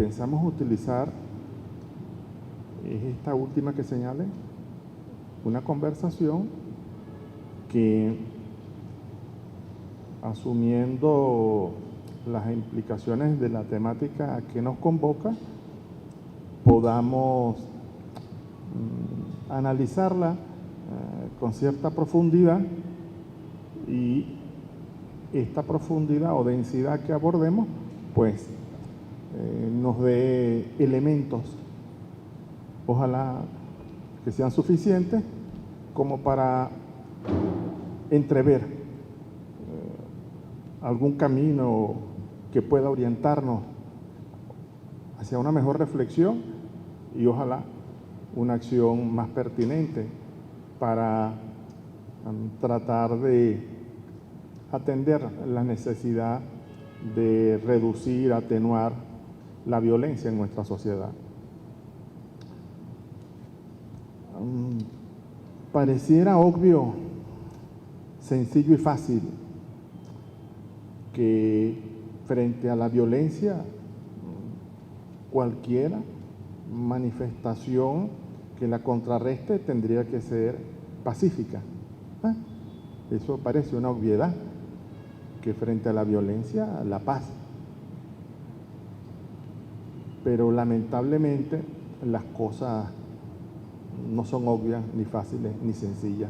pensamos utilizar es esta última que señalé, una conversación que, asumiendo las implicaciones de la temática que nos convoca, podamos analizarla con cierta profundidad, y esta profundidad o densidad que abordemos pues nos dé elementos, ojalá que sean suficientes como para entrever algún camino que pueda orientarnos hacia una mejor reflexión y ojalá una acción más pertinente para tratar de atender la necesidad de reducir, atenuar la violencia en nuestra sociedad. Pareciera obvio, sencillo y fácil que frente a la violencia, cualquier manifestación que la contrarreste tendría que ser pacífica. Eso parece una obviedad, que frente a la violencia, la paz. Pero lamentablemente las cosas no son obvias, ni fáciles, ni sencillas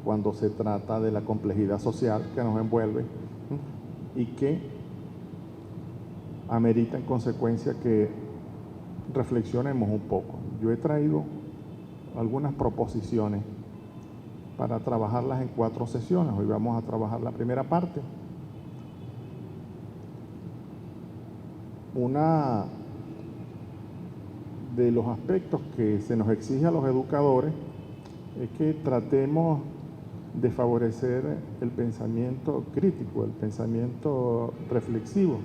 cuando se trata de la complejidad social que nos envuelve y que amerita en consecuencia que reflexionemos un poco. Yo he traído algunas proposiciones para trabajarlas en 4 sesiones. Hoy vamos a trabajar la primera parte. Una de los aspectos que se nos exige a los educadores es que tratemos de favorecer el pensamiento crítico, el pensamiento reflexivo.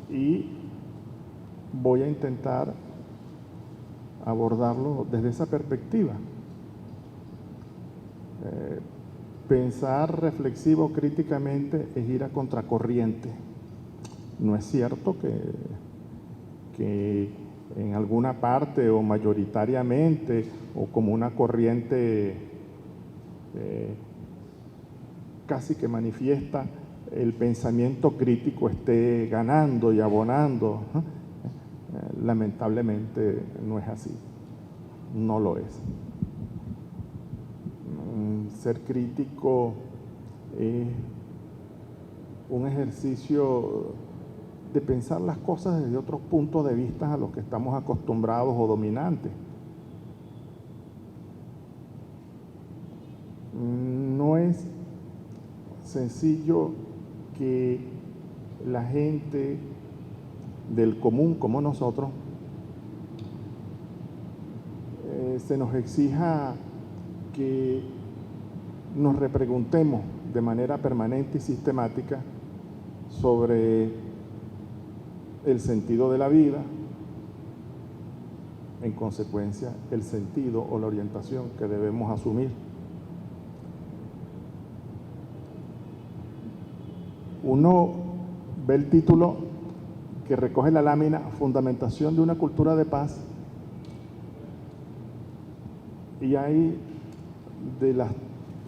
Y voy a intentar abordarlo desde esa perspectiva. Pensar reflexivo críticamente es ir a contracorriente. No es cierto que en alguna parte o mayoritariamente o como una corriente casi que manifiesta el pensamiento crítico esté ganando y abonando. Lamentablemente no es así, no lo es. Ser crítico es un ejercicio de pensar las cosas desde otros puntos de vista a los que estamos acostumbrados o dominantes. No es sencillo que la gente del común como nosotros se nos exija que nos repreguntemos de manera permanente y sistemática sobre el sentido de la vida, en consecuencia el sentido o la orientación que debemos asumir. Uno ve el título que recoge la lámina Fundamentación de una cultura de paz, y hay de las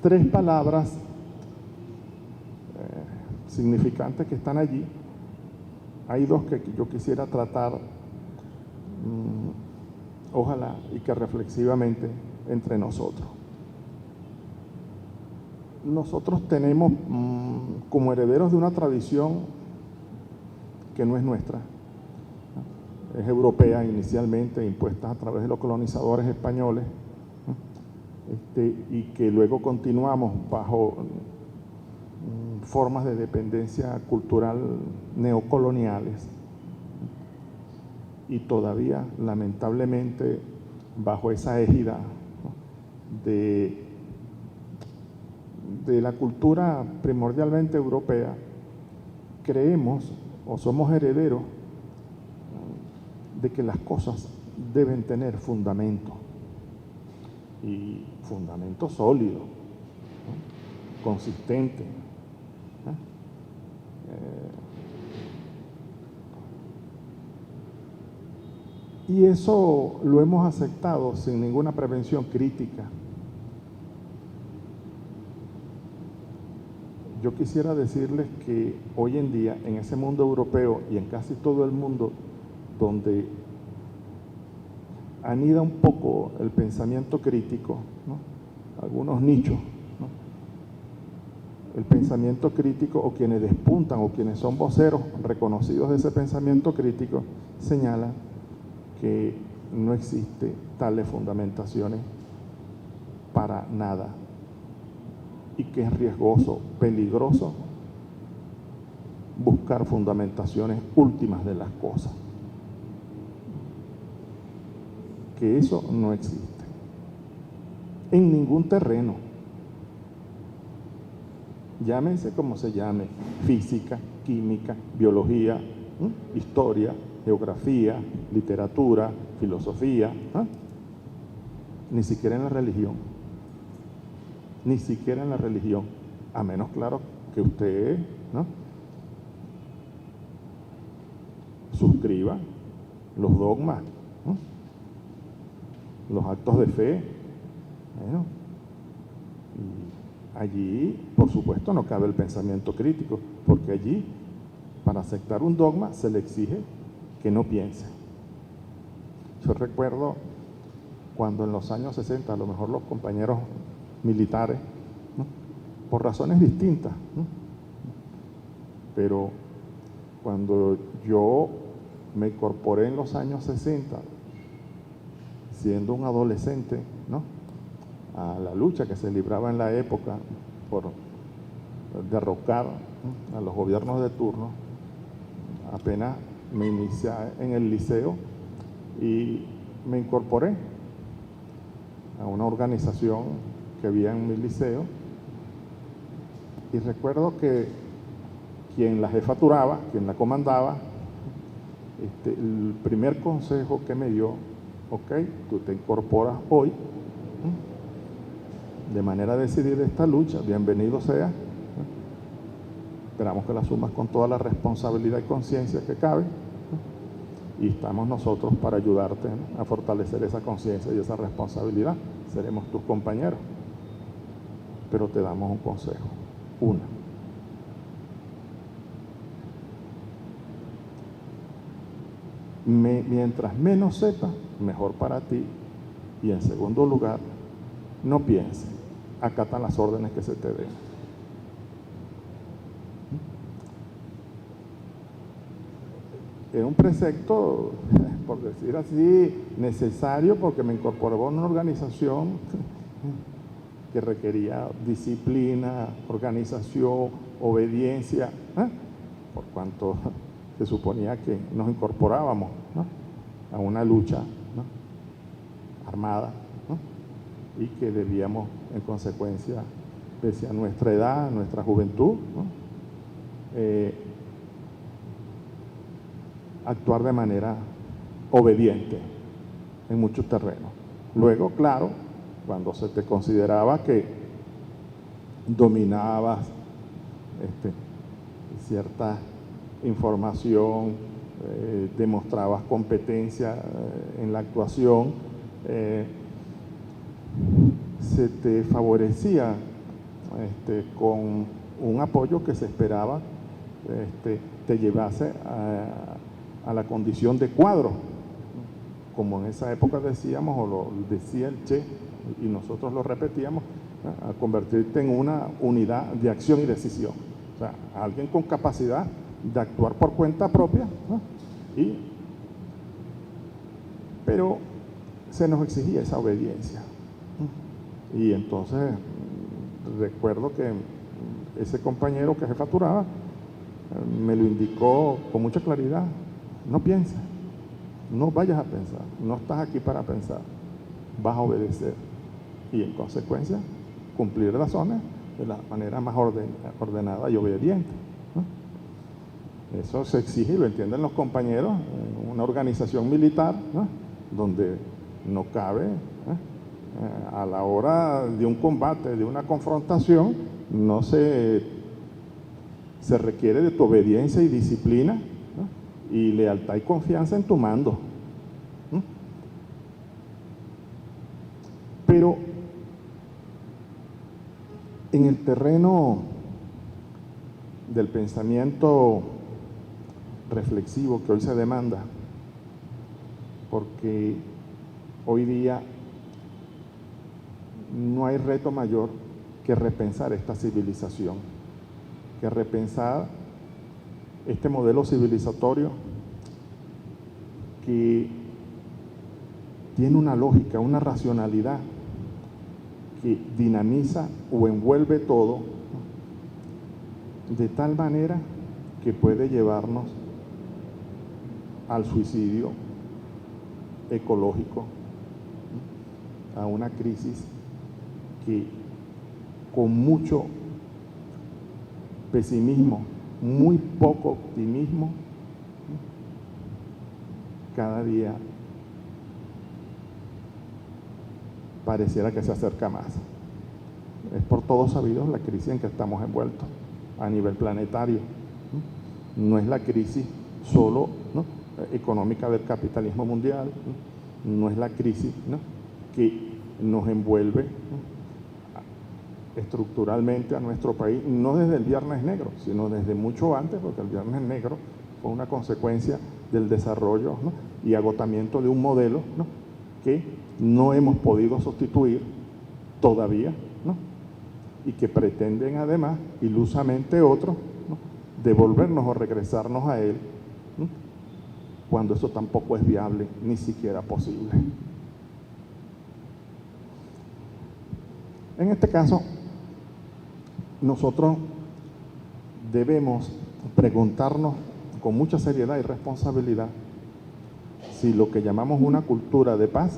3 palabras significantes que están allí, hay 2 que yo quisiera tratar, ojalá y que reflexivamente entre nosotros. Nosotros tenemos como herederos de una tradición que no es nuestra, es europea inicialmente, impuesta a través de los colonizadores españoles, y que luego continuamos bajo formas de dependencia cultural neocoloniales, y todavía lamentablemente bajo esa égida de la cultura primordialmente europea, creemos o somos herederos de que las cosas deben tener fundamento, y fundamento sólido, consistente. Y eso lo hemos aceptado sin ninguna prevención crítica. Yo quisiera decirles que hoy en día, en ese mundo europeo y en casi todo el mundo, donde anida un poco el pensamiento crítico, ¿no? Algunos nichos, ¿no? El pensamiento crítico, o quienes despuntan, o quienes son voceros reconocidos de ese pensamiento crítico, señalan que no existe tales fundamentaciones para nada, y que es riesgoso, peligroso buscar fundamentaciones últimas de las cosas. Que eso no existe en ningún terreno, llámense como se llame: física, química, biología, historia, geografía, literatura, filosofía, ni siquiera en la religión, ni siquiera en la religión, a menos, claro, que usted, ¿no?, suscriba los dogmas, ¿no?, los actos de fe. Bueno, y allí, por supuesto, no cabe el pensamiento crítico, porque allí, para aceptar un dogma, se le exige que no piense. Yo recuerdo cuando en los años 60, a lo mejor los compañeros militares, ¿no?, por razones distintas, ¿no?, pero cuando yo me incorporé en los años 60, siendo un adolescente, ¿no?, a la lucha que se libraba en la época por derrocar, ¿no?, a los gobiernos de turno, apenas me inicié en el liceo y me incorporé a una organización que había en mi liceo, y recuerdo que quien la jefaturaba, quien la comandaba, el primer consejo que me dio: ok, tú te incorporas hoy, de manera decidida, esta lucha, bienvenido sea, esperamos que la asumas con toda la responsabilidad y conciencia que cabe, y estamos nosotros para ayudarte, ¿no?, a fortalecer esa conciencia y esa responsabilidad. Seremos tus compañeros, pero te damos un consejo: mientras menos sepas, mejor para ti, y en segundo lugar, no pienses, acata las órdenes que se te den. Era un precepto, por decir así, necesario, porque me incorporé a una organización que requería disciplina, organización, obediencia, por cuanto se suponía que nos incorporábamos, ¿no?, a una lucha, ¿no?, armada, ¿no?, y que debíamos, en consecuencia, pese a nuestra edad, nuestra juventud, ¿no?, actuar de manera obediente en muchos terrenos. Luego, claro, cuando se te consideraba que dominabas cierta información, demostrabas competencia en la actuación, se te favorecía con un apoyo que se esperaba te llevase a la condición de cuadro, como en esa época decíamos, o lo decía el Che, y nosotros lo repetíamos, a convertirte en una unidad de acción y decisión. O sea, alguien con capacidad de actuar por cuenta propia, ¿no?, pero se nos exigía esa obediencia. Y entonces recuerdo que ese compañero que jefaturaba me lo indicó con mucha claridad: no pienses, no vayas a pensar, no estás aquí para pensar, vas a obedecer, y en consecuencia cumplir las órdenes de la manera más ordenada y obediente, ¿no? Eso se exige, y lo entienden los compañeros, en una organización militar, ¿no?, donde no cabe, a la hora de un combate, de una confrontación, no se requiere de tu obediencia y disciplina, ¿no?, y lealtad y confianza en tu mando. ¿Mm? Pero en el terreno del pensamiento reflexivo que hoy se demanda, porque hoy día no hay reto mayor que repensar esta civilización, que repensar este modelo civilizatorio que tiene una lógica, una racionalidad que dinamiza o envuelve todo de tal manera que puede llevarnos al suicidio ecológico, a una crisis que con mucho pesimismo, muy poco optimismo, cada día pareciera que se acerca más. Es por todos sabidos la crisis en que estamos envueltos a nivel planetario. No es la crisis solo, ¿no?, económica del capitalismo mundial, no es la crisis, ¿no?, que nos envuelve, ¿no?, estructuralmente a nuestro país, no desde el Viernes Negro, sino desde mucho antes, porque el Viernes Negro fue una consecuencia del desarrollo, ¿no?, y agotamiento de un modelo, ¿no?, que no hemos podido sustituir todavía, ¿no?, y que pretenden además, ilusamente otros, ¿no?, devolvernos o regresarnos a él, ¿no?, cuando eso tampoco es viable, ni siquiera posible. En este caso, nosotros debemos preguntarnos con mucha seriedad y responsabilidad si lo que llamamos una cultura de paz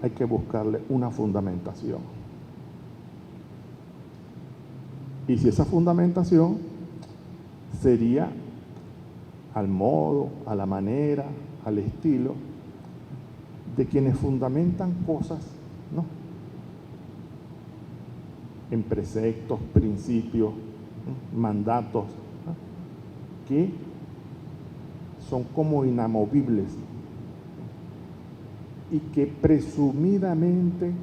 hay que buscarle una fundamentación. Y si esa fundamentación sería al modo, a la manera, al estilo de quienes fundamentan cosas, ¿no?, en preceptos, principios, ¿no?, mandatos, ¿no?, que son como inamovibles y que presumidamente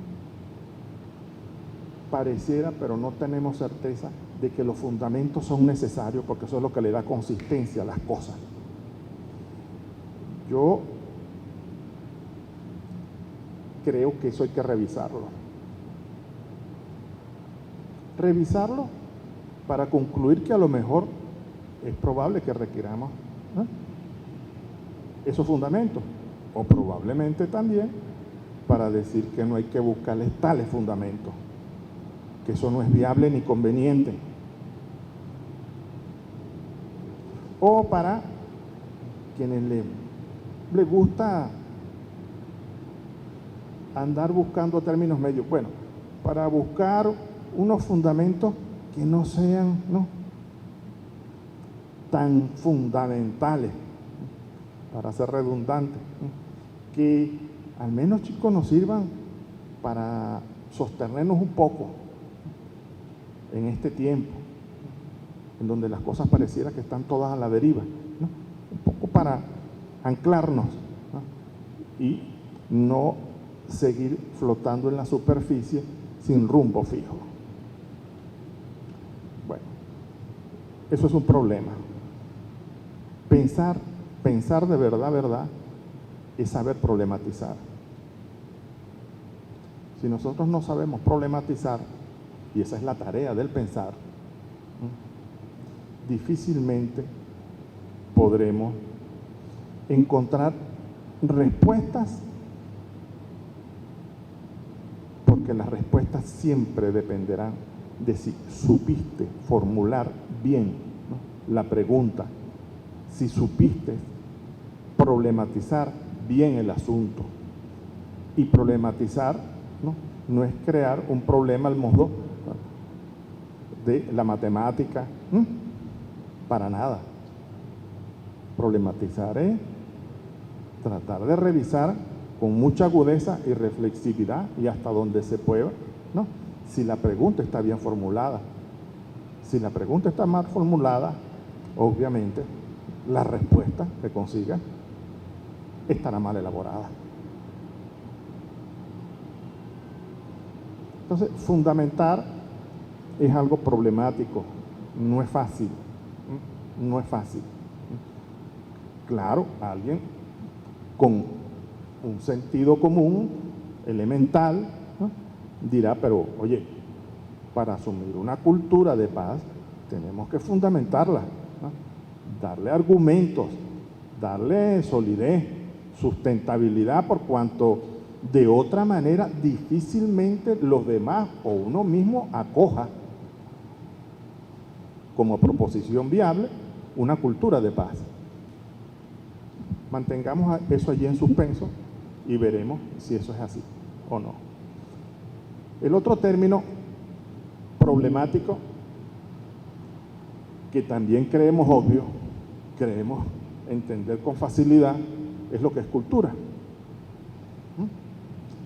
pareciera, pero no tenemos certeza de que los fundamentos son necesarios, porque eso es lo que le da consistencia a las cosas. Yo creo que eso hay que revisarlo. Revisarlo para concluir que a lo mejor es probable que requiramos, ¿no?, esos fundamentos, o probablemente también para decir que no hay que buscarles tales fundamentos, que eso no es viable ni conveniente, o para quienes le gusta andar buscando términos medios, bueno, para buscar unos fundamentos que no sean, ¿no?, tan fundamentales, para ser redundantes, ¿no?, que al menos, chicos, nos sirvan para sostenernos un poco en este tiempo, en donde las cosas pareciera que están todas a la deriva, ¿no?, un poco para anclarnos, ¿no?, y no seguir flotando en la superficie sin rumbo fijo. Bueno, eso es un problema. Pensar de verdad, es saber problematizar. Si nosotros no sabemos problematizar, y esa es la tarea del pensar, difícilmente podremos encontrar respuestas, porque las respuestas siempre dependerán de si supiste formular bien, ¿no?, la pregunta, si supiste problematizar bien el asunto. Y problematizar, ¿no?, no es crear un problema al modo de la matemática, para nada. Problematizar es tratar de revisar con mucha agudeza y reflexividad, y hasta donde se pueda, ¿no?, si la pregunta está bien formulada. Si la pregunta está mal formulada, obviamente la respuesta que consiga estará mal elaborada. Entonces, fundamentar es algo problemático, no es fácil, no es fácil. Claro, alguien con un sentido común, elemental, ¿no?, dirá, pero oye, para asumir una cultura de paz tenemos que fundamentarla, ¿no?, darle argumentos, darle solidez, sustentabilidad, por cuanto de otra manera difícilmente los demás o uno mismo acoja como proposición viable una cultura de paz. Mantengamos eso allí en suspenso y veremos si eso es así o no. El otro término problemático, que también creemos obvio, creemos entender con facilidad, es lo que es cultura.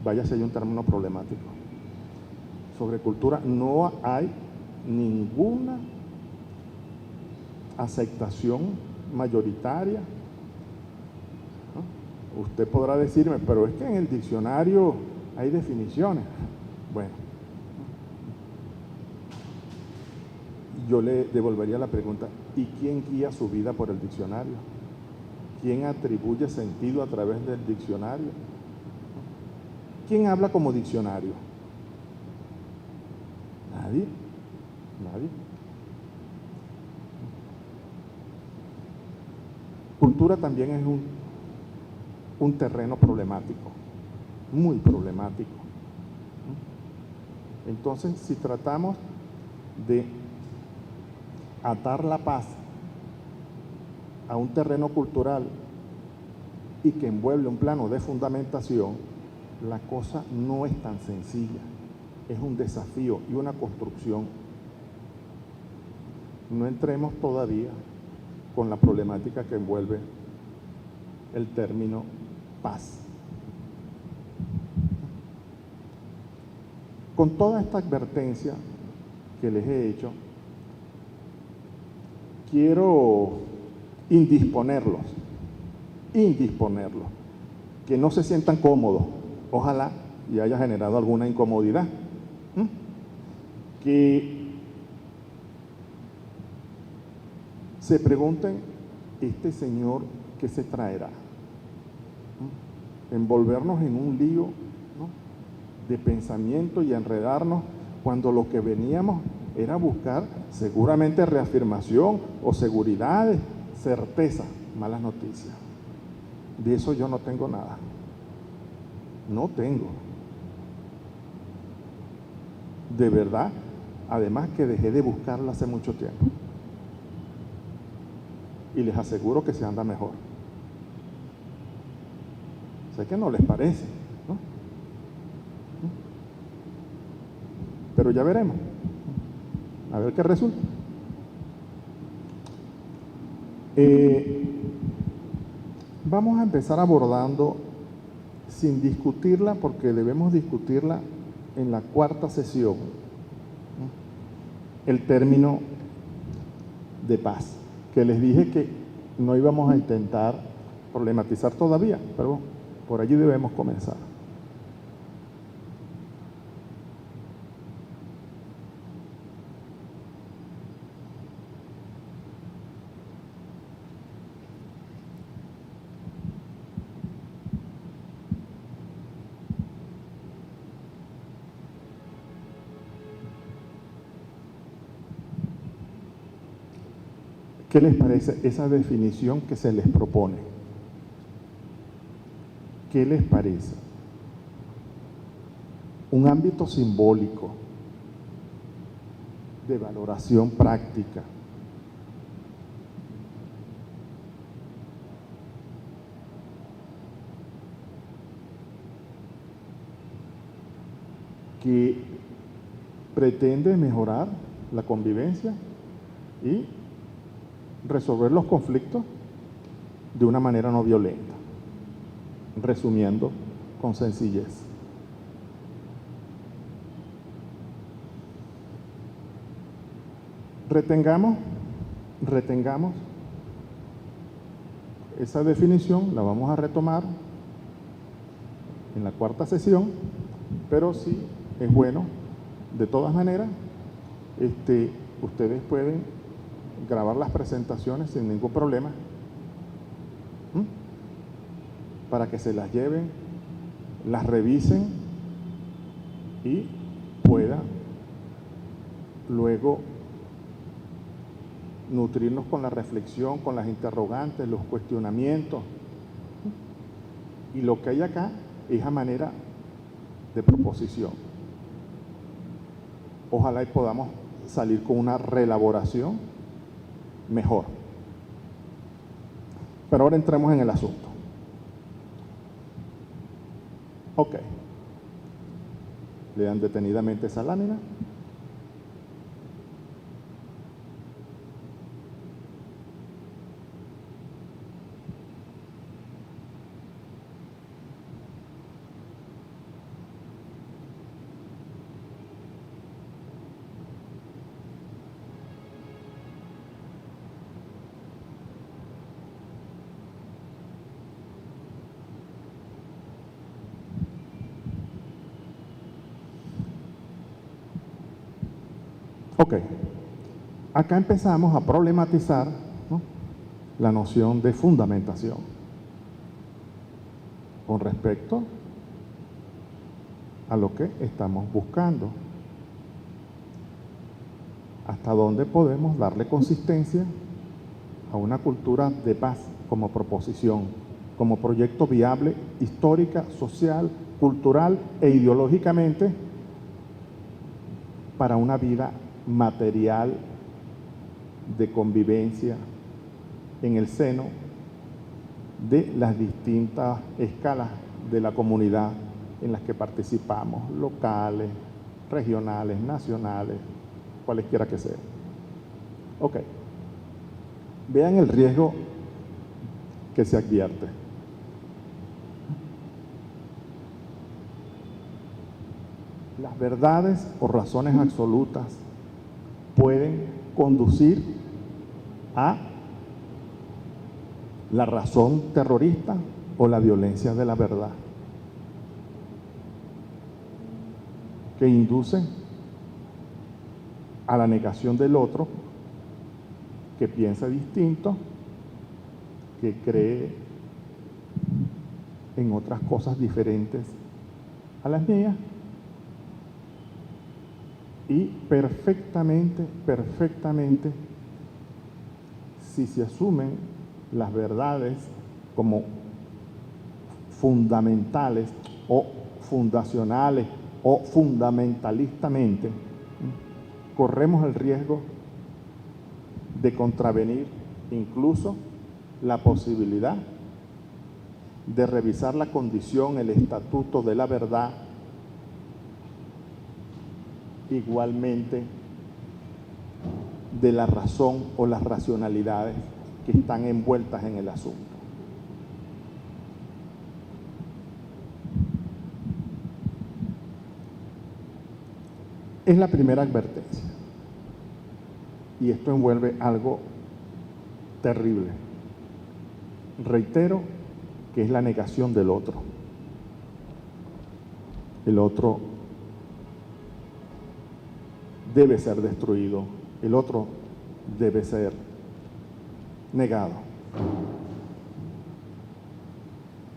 Vaya si hay un término problemático. Sobre cultura no hay ninguna aceptación mayoritaria, ¿no? Usted podrá decirme, pero es que en el diccionario hay definiciones. Bueno, yo le devolvería la pregunta, ¿y quién guía su vida por el diccionario? ¿Quién atribuye sentido a través del diccionario? ¿Quién habla como diccionario? Nadie, nadie. Cultura también es un terreno problemático, muy problemático. Entonces, si tratamos de atar la paz a un terreno cultural y que envuelve un plano de fundamentación, la cosa no es tan sencilla, es un desafío y una construcción. No entremos todavía con la problemática que envuelve el término paz. Con toda esta advertencia que les he hecho, quiero indisponerlos, que no se sientan cómodos, ojalá y haya generado alguna incomodidad, que se pregunten, este señor, ¿qué se traerá? Envolvernos en un lío, ¿no?, de pensamiento y enredarnos cuando lo que veníamos era buscar seguramente reafirmación o seguridades, certeza. Malas noticias. De eso yo no tengo nada. No tengo. De verdad, además que dejé de buscarla hace mucho tiempo. Y les aseguro que se anda mejor. Sé que no les parece, ¿no? Pero ya veremos. A ver qué resulta. Vamos a empezar abordando, sin discutirla, porque debemos discutirla en la cuarta sesión, el término de paz, que les dije que no íbamos a intentar problematizar todavía, pero por allí debemos comenzar. ¿Qué les parece esa definición que se les propone? ¿Qué les parece? Un ámbito simbólico de valoración práctica. Que pretende mejorar la convivencia y resolver los conflictos de una manera no violenta, resumiendo con sencillez. Retengamos esa definición la vamos a retomar en la cuarta sesión, pero sí es bueno, de todas maneras, ustedes pueden grabar las presentaciones sin ningún problema, para que se las lleven, las revisen y puedan luego nutrirnos con la reflexión, con las interrogantes, los cuestionamientos. Y lo que hay acá es a manera de proposición. Ojalá y podamos salir con una reelaboración mejor. Pero ahora entremos en el asunto. Ok. Lean detenidamente esa lámina. Ok, acá empezamos a problematizar, ¿no?, la noción de fundamentación con respecto a lo que estamos buscando. ¿Hasta dónde podemos darle consistencia a una cultura de paz como proposición, como proyecto viable histórica, social, cultural e ideológicamente para una vida material de convivencia en el seno de las distintas escalas de la comunidad en las que participamos, locales, regionales, nacionales, cualesquiera que sea? Ok. Vean el riesgo que se advierte. Las verdades o razones absolutas pueden conducir a la razón terrorista o la violencia de la verdad, que inducen a la negación del otro, que piensa distinto, que cree en otras cosas diferentes a las mías. Y perfectamente, si se asumen las verdades como fundamentales o fundacionales o fundamentalistamente, corremos el riesgo de contravenir incluso la posibilidad de revisar la condición, el estatuto de la verdad, igualmente de la razón o las racionalidades que están envueltas en el asunto. Es la primera advertencia. Y esto envuelve algo terrible. Reitero que es la negación del otro. El otro debe ser destruido, el otro debe ser negado,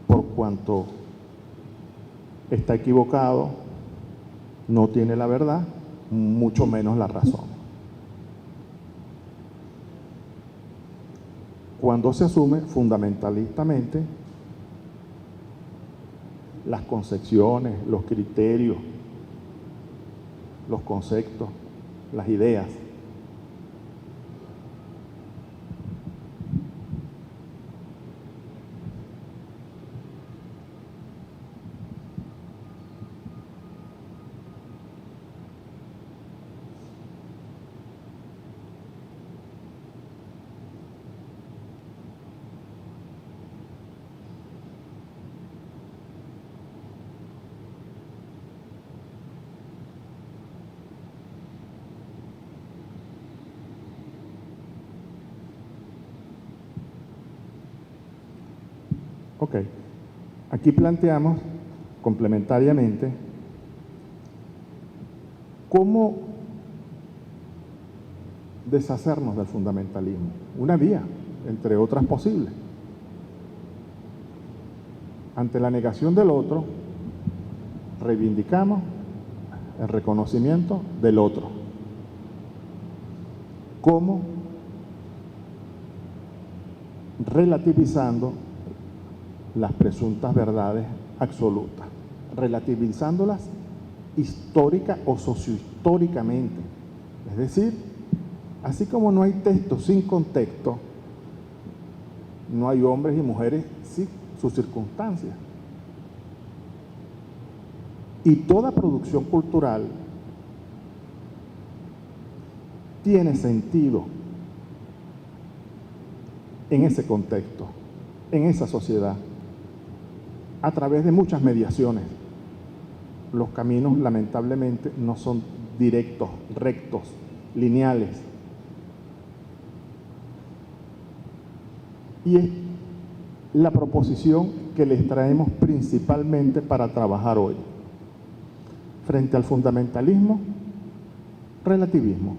por cuanto está equivocado, no tiene la verdad, mucho menos la razón. Cuando se asume fundamentalistamente las concepciones, los criterios, los conceptos, las ideas, Ok, aquí planteamos complementariamente cómo deshacernos del fundamentalismo. Una vía, entre otras posibles. Ante la negación del otro, reivindicamos el reconocimiento del otro. ¿Cómo? Relativizando las presuntas verdades absolutas, relativizándolas histórica o sociohistóricamente. Es decir, así como no hay texto sin contexto, no hay hombres y mujeres sin sus circunstancias. Y toda producción cultural tiene sentido en ese contexto, en esa sociedad, a través de muchas mediaciones. Los caminos, lamentablemente, no son directos, rectos, lineales. Y es la proposición que les traemos principalmente para trabajar hoy. Frente al fundamentalismo, relativismo.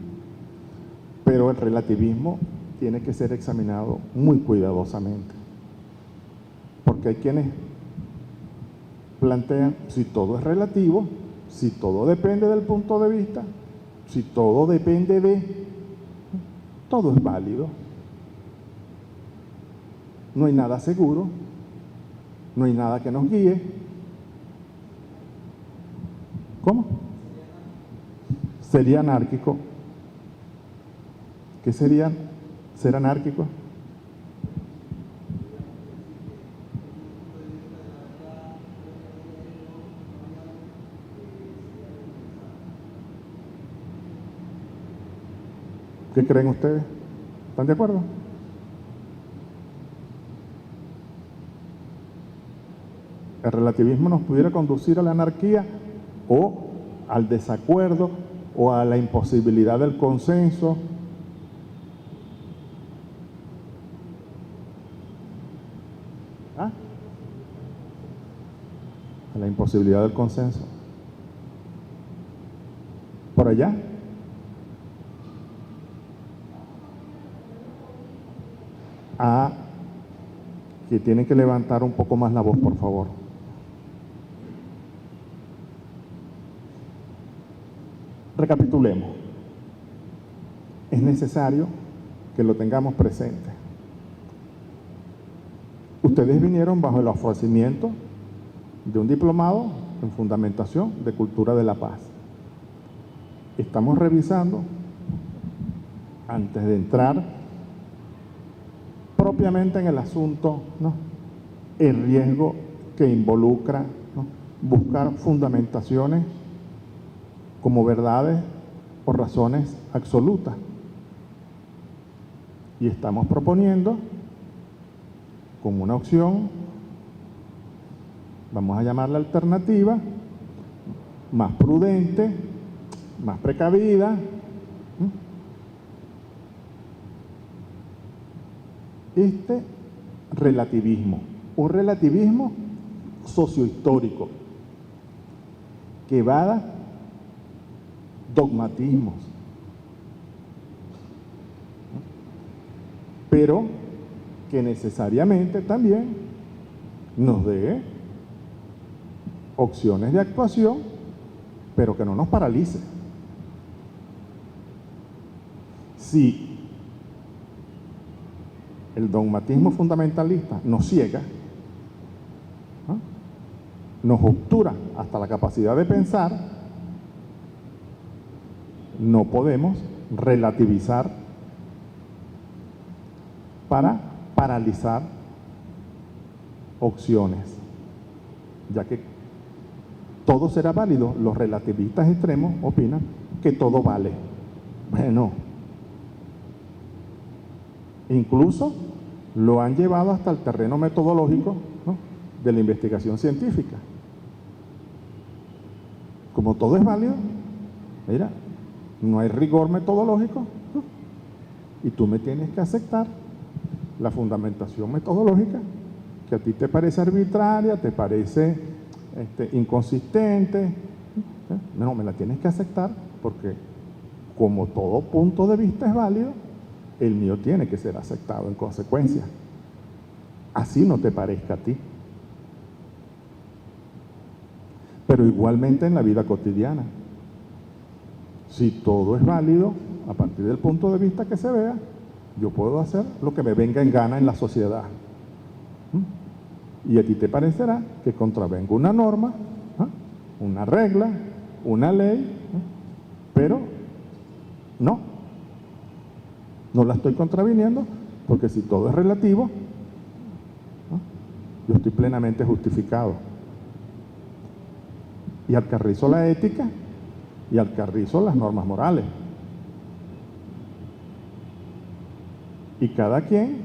Pero el relativismo tiene que ser examinado muy cuidadosamente. Porque hay quienes plantean, si todo es relativo, si todo depende del punto de vista, si todo depende de, todo es válido. No hay nada seguro, no hay nada que nos guíe. ¿Cómo? Sería anárquico. ¿Qué sería ser anárquico? ¿Qué creen ustedes? ¿Están de acuerdo? El relativismo nos pudiera conducir a la anarquía o al desacuerdo o a la imposibilidad del consenso. ¿Ah? A la imposibilidad del consenso. ¿Por allá? A que tienen que levantar un poco más la voz, por favor. Recapitulemos. Es necesario que lo tengamos presente. Ustedes vinieron bajo el ofrecimiento de un diplomado en Fundamentación de Cultura de la Paz. Estamos revisando, antes de entrar propiamente en el asunto, ¿no?, el riesgo que involucra, ¿no?, buscar fundamentaciones como verdades o razones absolutas. Y estamos proponiendo como una opción, vamos a llamarla alternativa, más prudente, más precavida, este relativismo, un relativismo sociohistórico que evada dogmatismos, pero que necesariamente también nos dé opciones de actuación, pero que no nos paralice. Si el dogmatismo fundamentalista nos ciega, ¿no?, nos obtura hasta la capacidad de pensar, no podemos relativizar para paralizar opciones, ya que todo será válido. Los relativistas extremos opinan que todo vale. Bueno, incluso lo han llevado hasta el terreno metodológico, ¿no?, de la investigación científica. Como todo es válido, mira, no hay rigor metodológico, ¿no?, y tú me tienes que aceptar la fundamentación metodológica que a ti te parece arbitraria, te parece inconsistente, no, me la tienes que aceptar porque como todo punto de vista es válido, el mío tiene que ser aceptado en consecuencia. Así no te parezca a ti. Pero igualmente en la vida cotidiana. Si todo es válido, a partir del punto de vista que se vea, yo puedo hacer lo que me venga en gana en la sociedad. Y a ti te parecerá que contravengo una norma, una regla, una ley, pero no la estoy contraviniendo, porque si todo es relativo, yo estoy plenamente justificado. Y al carrizo la ética y al carrizo las normas morales. Y cada quien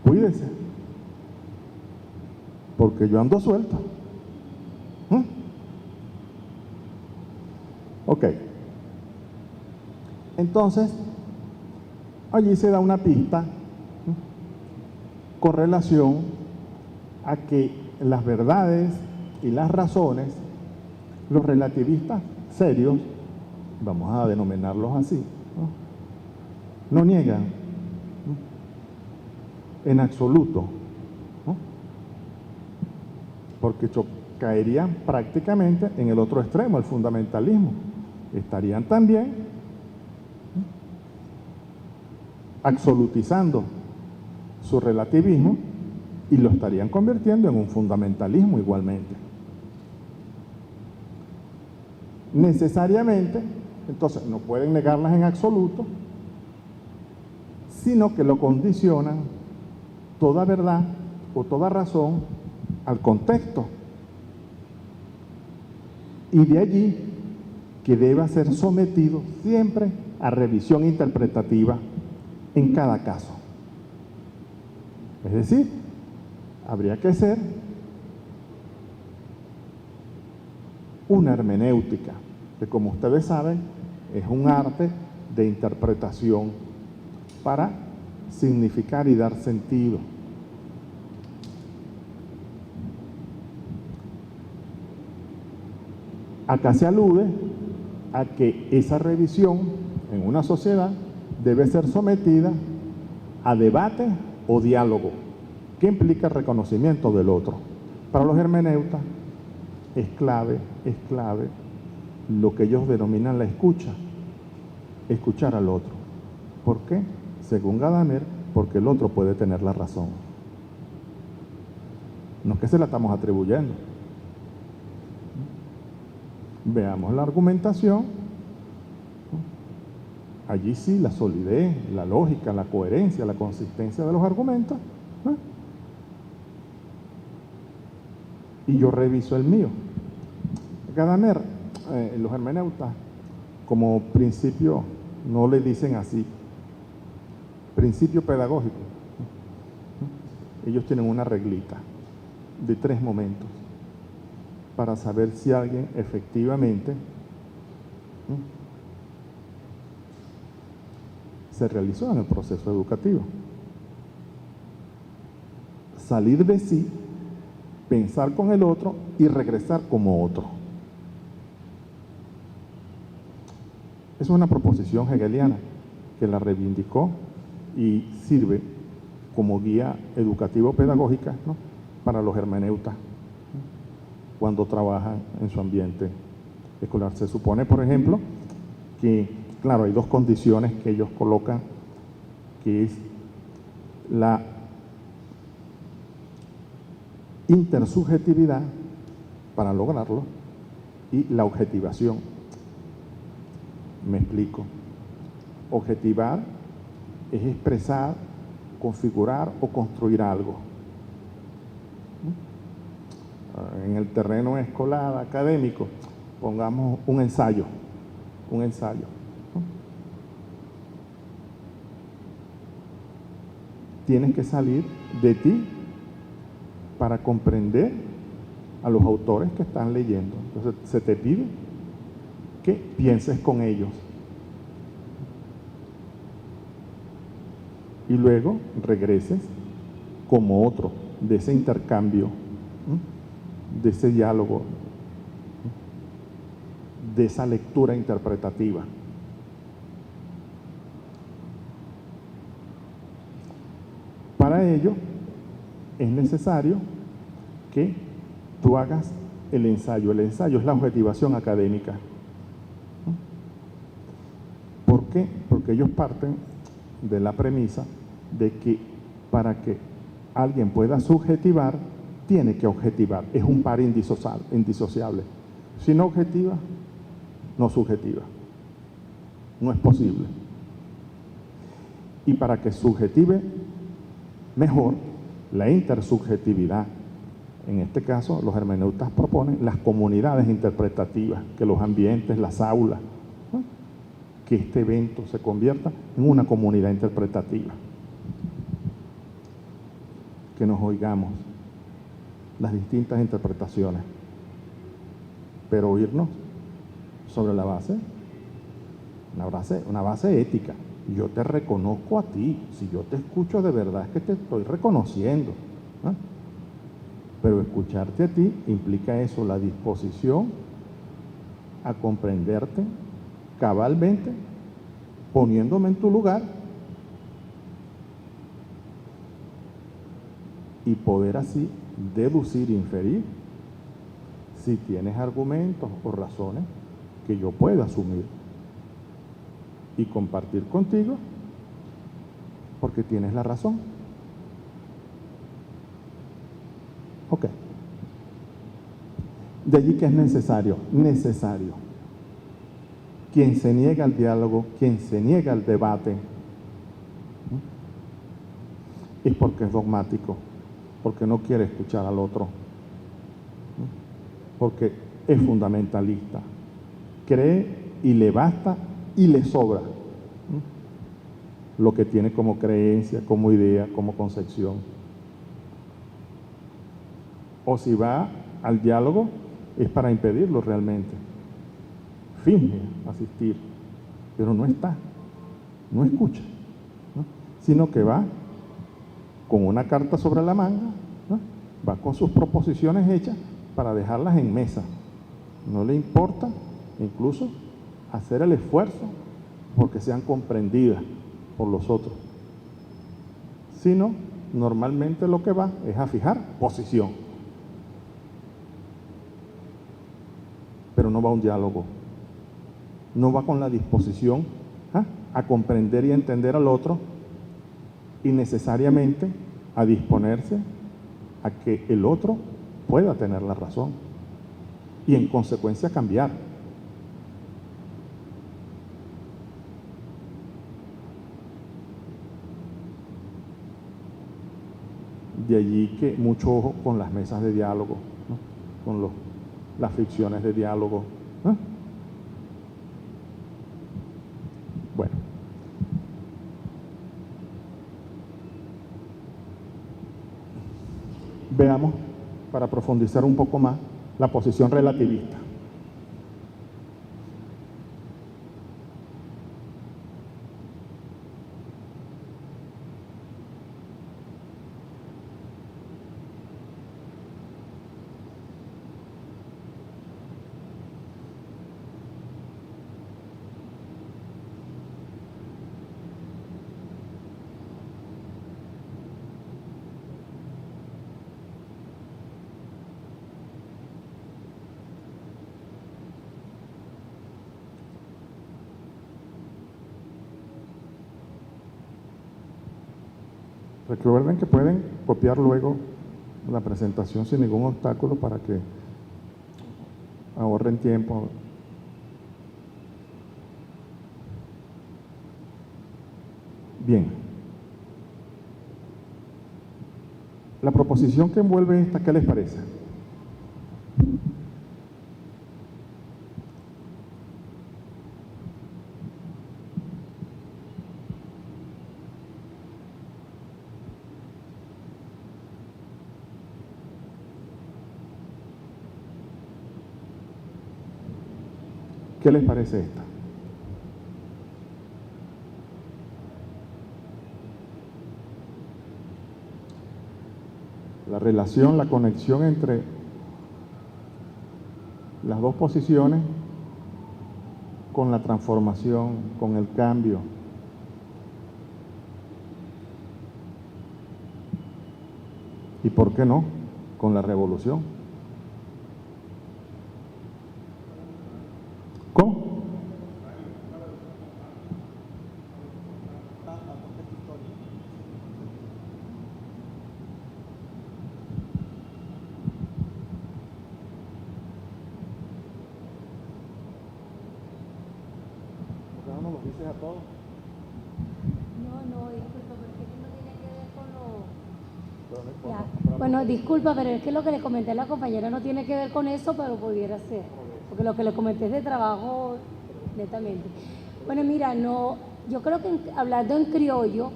cuídese, porque yo ando suelto. Ok. Entonces, allí se da una pista con relación a que las verdades y las razones, los relativistas serios, vamos a denominarlos así, no niegan en absoluto, porque caerían prácticamente en el otro extremo, el fundamentalismo. Estarían también absolutizando su relativismo y lo estarían convirtiendo en un fundamentalismo igualmente. Necesariamente, entonces, no pueden negarlas en absoluto, sino que lo condicionan toda verdad o toda razón al contexto. Y de allí que deba ser sometido siempre a revisión interpretativa en cada caso. Es decir, habría que hacer una hermenéutica, que como ustedes saben, es un arte de interpretación para significar y dar sentido. Acá se alude a que esa revisión en una sociedad debe ser sometida a debate o diálogo, que implica reconocimiento del otro. Para los hermeneutas es clave lo que ellos denominan la escucha, escuchar al otro. ¿Por qué? Según Gadamer, porque el otro puede tener la razón. No es que se la estamos atribuyendo. Veamos la argumentación. Allí sí, la solidez, la lógica, la coherencia, la consistencia de los argumentos. Y yo reviso el mío. Gadamer, los hermeneutas, como principio, no le dicen así, principio pedagógico. Ellos tienen una reglita de 3 momentos para saber si alguien efectivamente se realizó en el proceso educativo. Salir de sí, pensar con el otro y regresar como otro. Es una proposición hegeliana que la reivindicó y sirve como guía educativo-pedagógica, ¿no?, para los hermeneutas cuando trabajan en su ambiente escolar. Se supone, por ejemplo, que, claro, hay 2 condiciones que ellos colocan, que es la intersubjetividad para lograrlo y la objetivación. Me explico. Objetivar es expresar, configurar o construir algo. En el terreno escolar, académico, pongamos un ensayo. Tienes que salir de ti para comprender a los autores que están leyendo. Entonces se te pide que pienses con ellos. y luego regreses como otro, de ese intercambio, de ese diálogo, de esa lectura interpretativa. Para ello es necesario que tú hagas el ensayo. El ensayo es la objetivación académica. ¿Por qué? Porque ellos parten de la premisa de que para que alguien pueda subjetivar, tiene que objetivar. Es un par indisociable. Si no objetiva, no subjetiva. No es posible. Y para que subjetive mejor, la intersubjetividad. En este caso, los hermeneutas proponen las comunidades interpretativas, que los ambientes, las aulas, ¿no? Que este evento se convierta en una comunidad interpretativa. Que nos oigamos las distintas interpretaciones, pero oírnos sobre una base ética. Yo te reconozco a ti, si yo te escucho de verdad es que te estoy reconociendo, ¿no? Pero escucharte a ti implica eso, la disposición a comprenderte cabalmente, poniéndome en tu lugar y poder así deducir, inferir, si tienes argumentos o razones que yo pueda asumir y compartir contigo porque tienes la razón. Ok. De allí que es necesario. Quien se niega al diálogo, quien se niega al debate, ¿no? Es porque es dogmático, porque no quiere escuchar al otro, ¿no? Porque es fundamentalista, cree y le basta y le sobra, ¿no? Lo que tiene como creencia, como idea, como concepción. O si va al diálogo es para impedirlo realmente. Finge asistir, pero no está, no escucha, ¿no? Sino que va con una carta sobre la manga, ¿no? Va con sus proposiciones hechas para dejarlas en mesa. No le importa incluso hacer el esfuerzo porque sean comprendidas por los otros, sino normalmente lo que va es a fijar posición, pero no va a un diálogo, no va con la disposición a comprender y entender al otro y necesariamente a disponerse a que el otro pueda tener la razón y en consecuencia cambiar. De allí que mucho ojo con las mesas de diálogo, ¿no? Con las fricciones de diálogo, ¿no? Bueno. Veamos, para profundizar un poco más, la posición relativista. Recuerden que pueden copiar luego la presentación sin ningún obstáculo para que ahorren tiempo. Bien. La proposición que envuelve esta, ¿qué les parece? ¿Qué les parece esta? la relación, la conexión entre las dos posiciones con la transformación, con el cambio. ¿Y por qué no? Con la revolución. ¿Cómo? ¿No nos dices a todos? No, disculpa, porque eso no tiene que ver con lo... Ya. Bueno, disculpa, pero es que lo que le comenté a la compañera no tiene que ver con eso, pero pudiera ser. Porque lo que le comenté es de trabajo netamente. Bueno, mira, no, yo creo que hablando en criollo,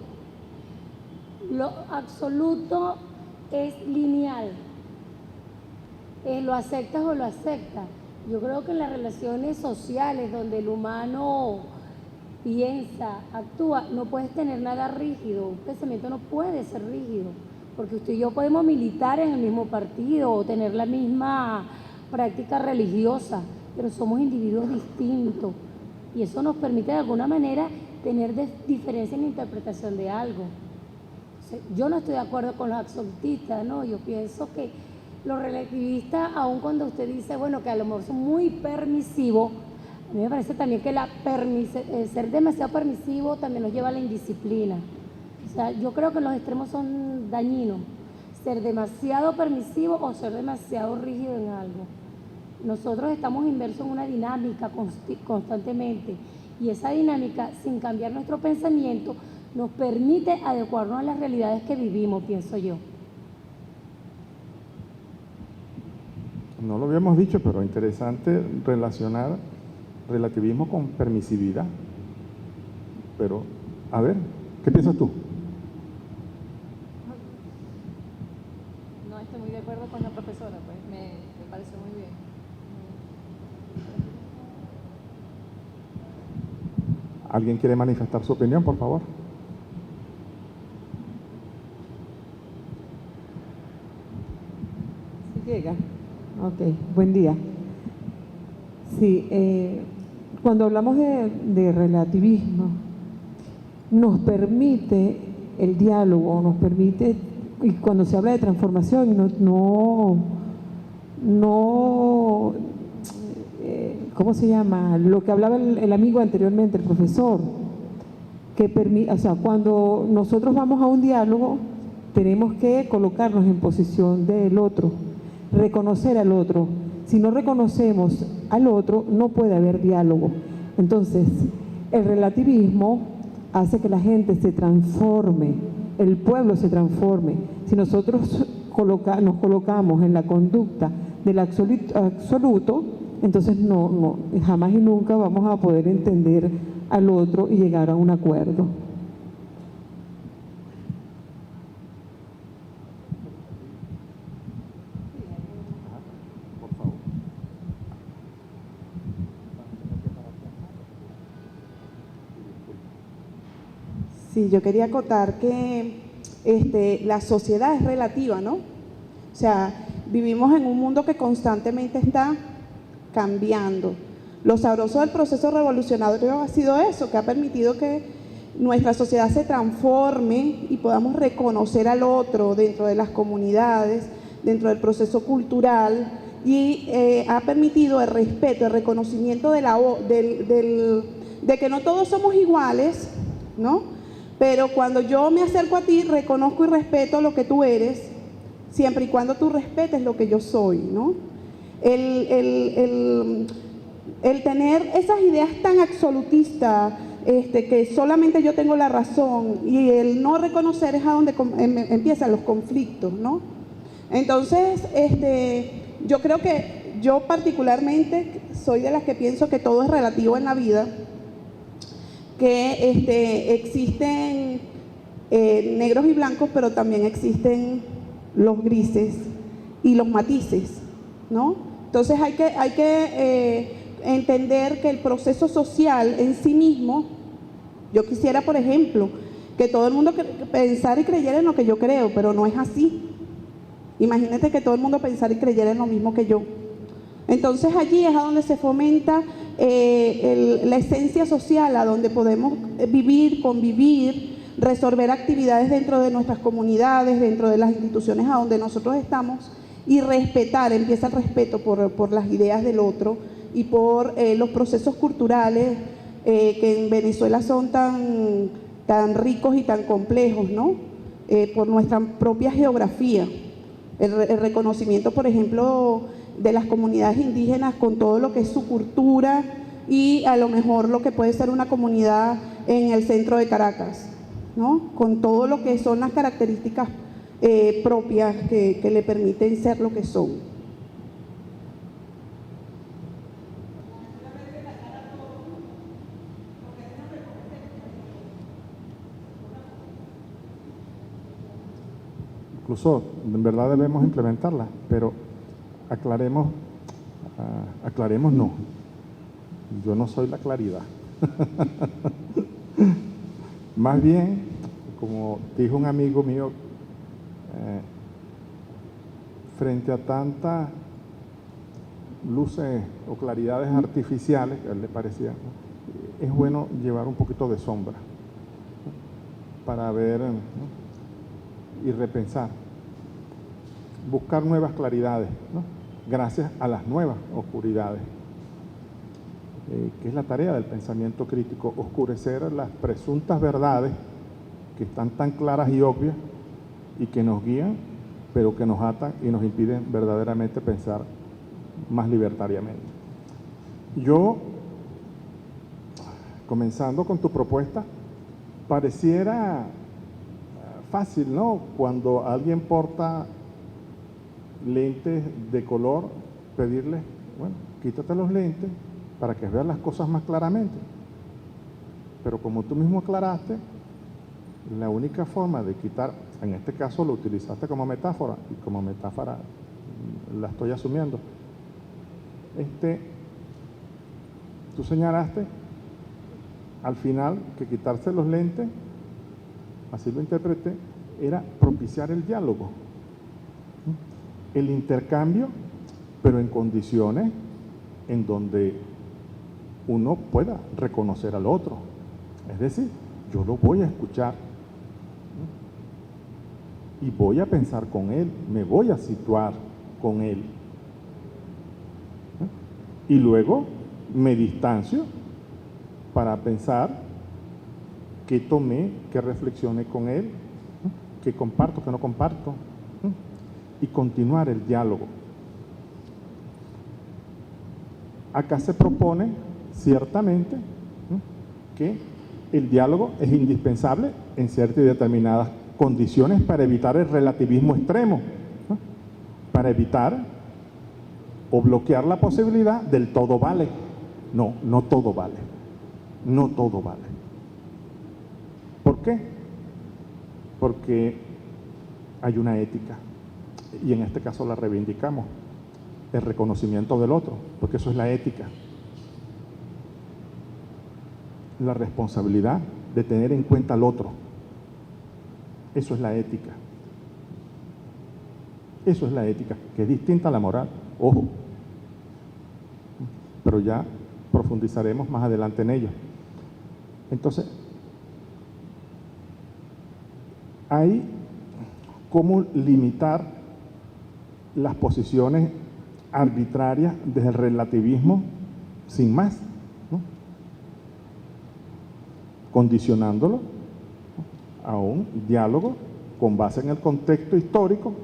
lo absoluto es lineal. Lo aceptas o lo aceptas. Yo creo que en las relaciones sociales donde el humano piensa, actúa, no puedes tener nada rígido. Un pensamiento no puede ser rígido, porque usted y yo podemos militar en el mismo partido o tener la misma práctica religiosa, pero somos individuos distintos y eso nos permite de alguna manera tener diferencia en la interpretación de algo. Yo no estoy de acuerdo con los absolutistas, ¿no? Yo pienso que los relativistas, aun cuando usted dice, bueno, que a lo mejor son muy permisivos, a mí me parece también que ser demasiado permisivo también nos lleva a la indisciplina. O sea, yo creo que los extremos son dañinos. Ser demasiado permisivo o ser demasiado rígido en algo. Nosotros estamos inmersos en una dinámica constantemente y esa dinámica, sin cambiar nuestro pensamiento, nos permite adecuarnos a las realidades que vivimos, pienso yo. No lo habíamos dicho, pero interesante relacionar relativismo con permisividad. Pero, a ver, ¿qué piensas tú? No estoy muy de acuerdo con la profesora, pues me pareció muy bien. ¿Alguien quiere manifestar su opinión, por favor? ¿Sí llega? Ok, buen día. Sí, cuando hablamos de relativismo, nos permite el diálogo, nos permite, y cuando se habla de transformación, ¿cómo se llama? Lo que hablaba el amigo anteriormente, el profesor, o sea, cuando nosotros vamos a un diálogo, tenemos que colocarnos en posición del otro, reconocer al otro. Si no reconocemos al otro, no puede haber diálogo. Entonces, el relativismo hace que la gente se transforme, el pueblo se transforme. Si nosotros nos colocamos en la conducta del absoluto, entonces jamás y nunca vamos a poder entender al otro y llegar a un acuerdo. Sí, yo quería acotar que la sociedad es relativa, ¿no? O sea, vivimos en un mundo que constantemente está cambiando. Lo sabroso del proceso revolucionario ha sido eso, que ha permitido que nuestra sociedad se transforme y podamos reconocer al otro dentro de las comunidades, dentro del proceso cultural, y ha permitido el respeto, el reconocimiento de que no todos somos iguales, ¿no? Pero cuando yo me acerco a ti, reconozco y respeto lo que tú eres, siempre y cuando tú respetes lo que yo soy, ¿no? El tener esas ideas tan absolutistas, que solamente yo tengo la razón, y el no reconocer es a donde empiezan los conflictos, ¿no? Entonces, yo creo que yo particularmente soy de las que pienso que todo es relativo en la vida, que existen negros y blancos, pero también existen los grises y los matices, ¿no? Entonces hay que entender que el proceso social en sí mismo, yo quisiera, por ejemplo, que todo el mundo pensara y creyera en lo que yo creo, pero no es así. Imagínate que todo el mundo pensara y creyera en lo mismo que yo. Entonces allí es a donde se fomenta la esencia social, a donde podemos vivir, convivir, resolver actividades dentro de nuestras comunidades, dentro de las instituciones a donde nosotros estamos, y respetar, empieza el respeto por las ideas del otro y por los procesos culturales que en Venezuela son tan ricos y tan complejos, ¿no? Por nuestra propia geografía. El reconocimiento, por ejemplo, de las comunidades indígenas con todo lo que es su cultura y a lo mejor lo que puede ser una comunidad en el centro de Caracas, ¿no? Con todo lo que son las características propias que le permiten ser lo que son. Incluso, en verdad debemos implementarla, pero aclaremos no. Yo no soy la claridad. Más bien, como dijo un amigo mío, frente a tantas luces o claridades artificiales, que a él le parecía, ¿no?, es bueno llevar un poquito de sombra, ¿no?, para ver, ¿no?, y repensar, buscar nuevas claridades, ¿no?, gracias a las nuevas oscuridades, que es la tarea del pensamiento crítico, oscurecer las presuntas verdades que están tan claras y obvias y que nos guían, pero que nos atan y nos impiden verdaderamente pensar más libertariamente. Yo, comenzando con tu propuesta, pareciera fácil, ¿no?, cuando alguien porta lentes de color, pedirle, bueno, quítate los lentes para que veas las cosas más claramente. Pero como tú mismo aclaraste, la única forma de quitar, en este caso lo utilizaste como metáfora, y como metáfora la estoy asumiendo, tú señalaste al final que quitarse los lentes, así lo interpreté, era propiciar el diálogo, el intercambio, pero en condiciones en donde uno pueda reconocer al otro. Es decir, yo lo voy a escuchar y voy a pensar con él, me voy a situar con él. Y luego me distancio para pensar qué tomé, qué reflexioné con él, qué comparto, qué no comparto, y continuar el diálogo. Acá se propone ciertamente que el diálogo es indispensable en ciertas y determinadas condiciones para evitar el relativismo extremo, ¿no?, para evitar o bloquear la posibilidad del todo vale. No, no todo vale. No todo vale. ¿Por qué? Porque hay una ética, y en este caso la reivindicamos, el reconocimiento del otro, porque eso es la ética. La responsabilidad de tener en cuenta al otro. Eso es la ética. Eso es la ética, que es distinta a la moral, ojo. Pero ya profundizaremos más adelante en ello. Entonces, hay cómo limitar las posiciones arbitrarias desde el relativismo sin más, ¿no?, condicionándolo a un diálogo con base en el contexto histórico.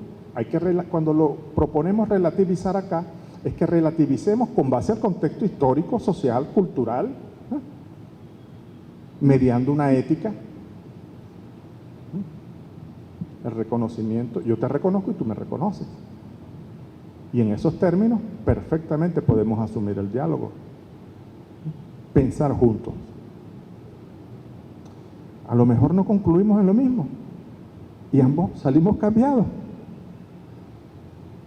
Cuando lo proponemos relativizar acá, es que relativicemos con base al contexto histórico, social, cultural, ¿no?, mediando una ética, el reconocimiento. Yo te reconozco y tú me reconoces. Y en esos términos perfectamente podemos asumir el diálogo, pensar juntos. A lo mejor no concluimos en lo mismo y ambos salimos cambiados,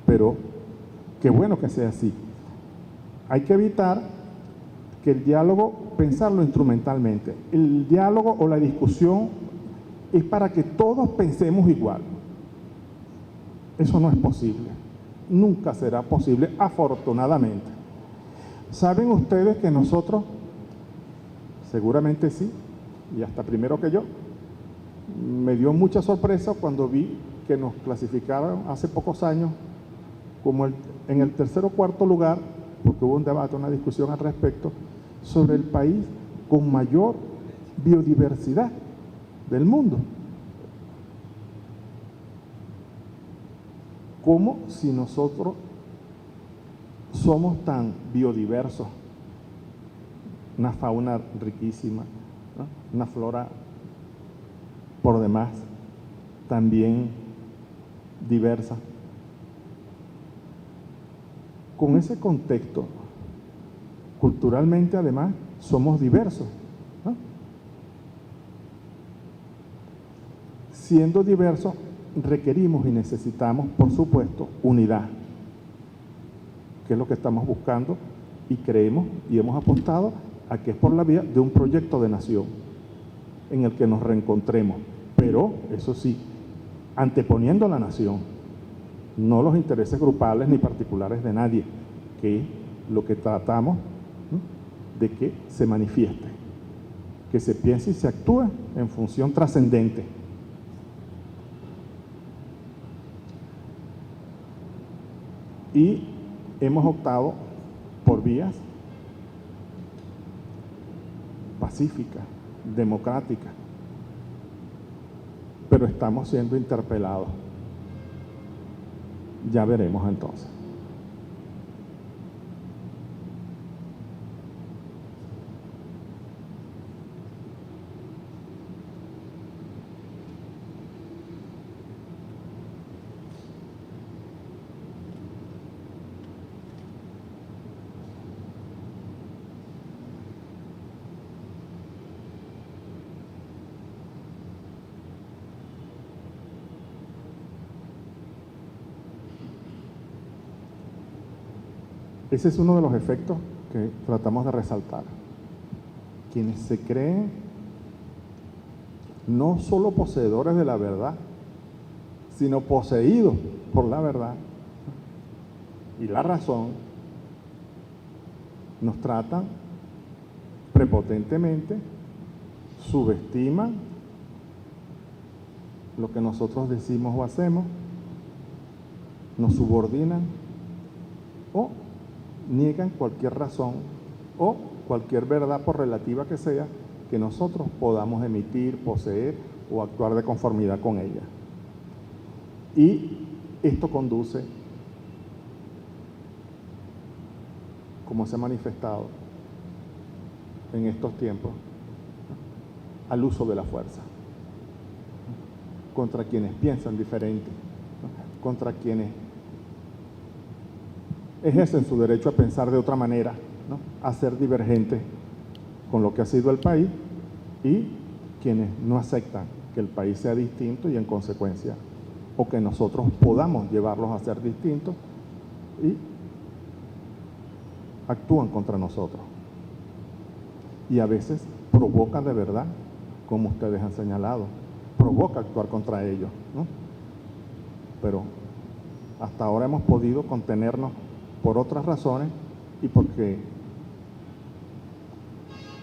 pero qué bueno que sea así. Hay que evitar que el diálogo, pensarlo instrumentalmente. El diálogo o la discusión es para que todos pensemos igual. Eso no es posible. Nunca será posible, afortunadamente. ¿Saben ustedes que nosotros, seguramente sí, y hasta primero que yo, me dio mucha sorpresa cuando vi que nos clasificaron hace pocos años como en el tercer o cuarto lugar, porque hubo un debate, una discusión al respecto, sobre el país con mayor biodiversidad del mundo? ¿Cómo si nosotros somos tan biodiversos? Una fauna riquísima, ¿no? Una flora por demás también diversa. Con ese contexto, culturalmente además, somos diversos, ¿no? Siendo diversos, requerimos y necesitamos, por supuesto, unidad, que es lo que estamos buscando y creemos y hemos apostado a que es por la vía de un proyecto de nación en el que nos reencontremos, pero eso sí, anteponiendo la nación, no los intereses grupales ni particulares de nadie, que es lo que tratamos, ¿no?, de que se manifieste, que se piense y se actúe en función trascendente. Y hemos optado por vías pacíficas, democráticas, pero estamos siendo interpelados. Ya veremos entonces. Ese es uno de los efectos que tratamos de resaltar. Quienes se creen no solo poseedores de la verdad, sino poseídos por la verdad y la razón, nos tratan prepotentemente, subestiman lo que nosotros decimos o hacemos, nos subordinan o niegan cualquier razón o cualquier verdad, por relativa que sea, que nosotros podamos emitir, poseer o actuar de conformidad con ella. Y esto conduce, como se ha manifestado en estos tiempos, al uso de la fuerza contra quienes piensan diferente, ¿no?, contra quienes ejercen su derecho a pensar de otra manera, ¿no?, a ser divergentes con lo que ha sido el país, y quienes no aceptan que el país sea distinto y en consecuencia, o que nosotros podamos llevarlos a ser distintos, y actúan contra nosotros. Y a veces provocan de verdad, como ustedes han señalado, provoca actuar contra ellos, ¿no? Pero hasta ahora hemos podido contenernos por otras razones y porque,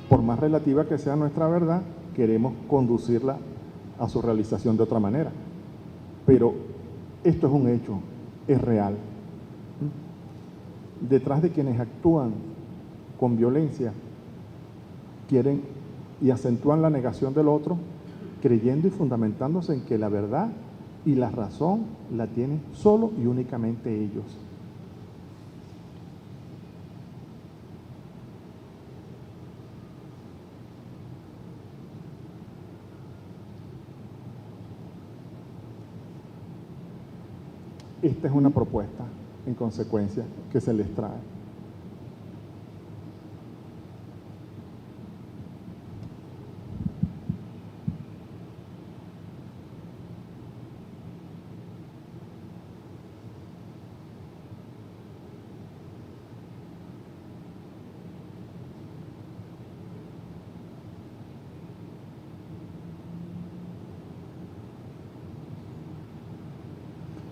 por más relativa que sea nuestra verdad, queremos conducirla a su realización de otra manera. Pero esto es un hecho, es real. Detrás de quienes actúan con violencia, quieren y acentúan la negación del otro, creyendo y fundamentándose en que la verdad y la razón la tienen solo y únicamente ellos. Esta es una propuesta, en consecuencia, que se les trae.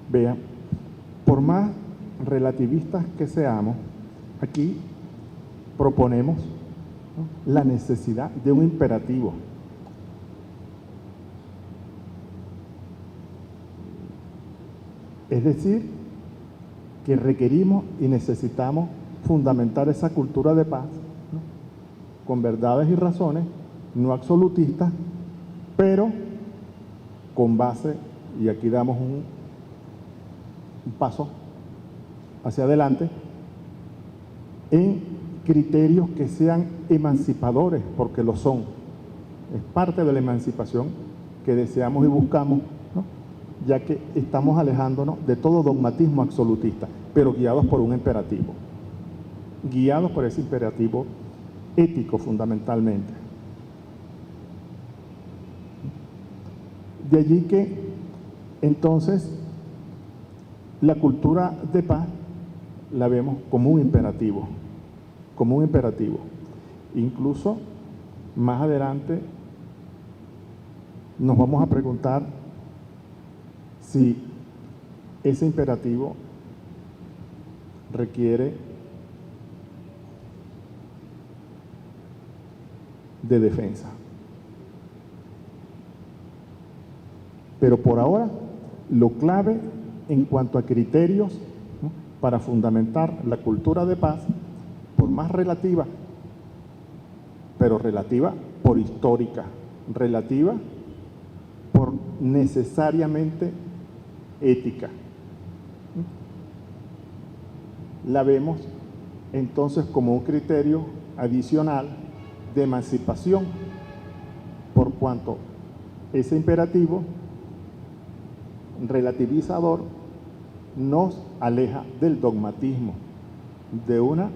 Vean, por más relativistas que seamos, aquí proponemos, ¿no?, la necesidad de un imperativo. Es decir, que requerimos y necesitamos fundamentar esa cultura de paz, ¿no?, con verdades y razones, no absolutistas, pero con base, y aquí damos un paso hacia adelante, en criterios que sean emancipadores, porque lo son. Es parte de la emancipación que deseamos y buscamos, ¿no?, ya que estamos alejándonos de todo dogmatismo absolutista, pero guiados por un imperativo, guiados por ese imperativo ético fundamentalmente. De allí que entonces la cultura de paz la vemos como un imperativo, como un imperativo. Incluso más adelante nos vamos a preguntar si ese imperativo requiere de defensa. Pero por ahora, lo clave en cuanto a criterios, ¿no?, para fundamentar la cultura de paz, por más relativa, pero relativa por histórica, relativa por necesariamente ética, la vemos entonces como un criterio adicional de emancipación, por cuanto ese imperativo relativizador nos aleja del dogmatismo, de una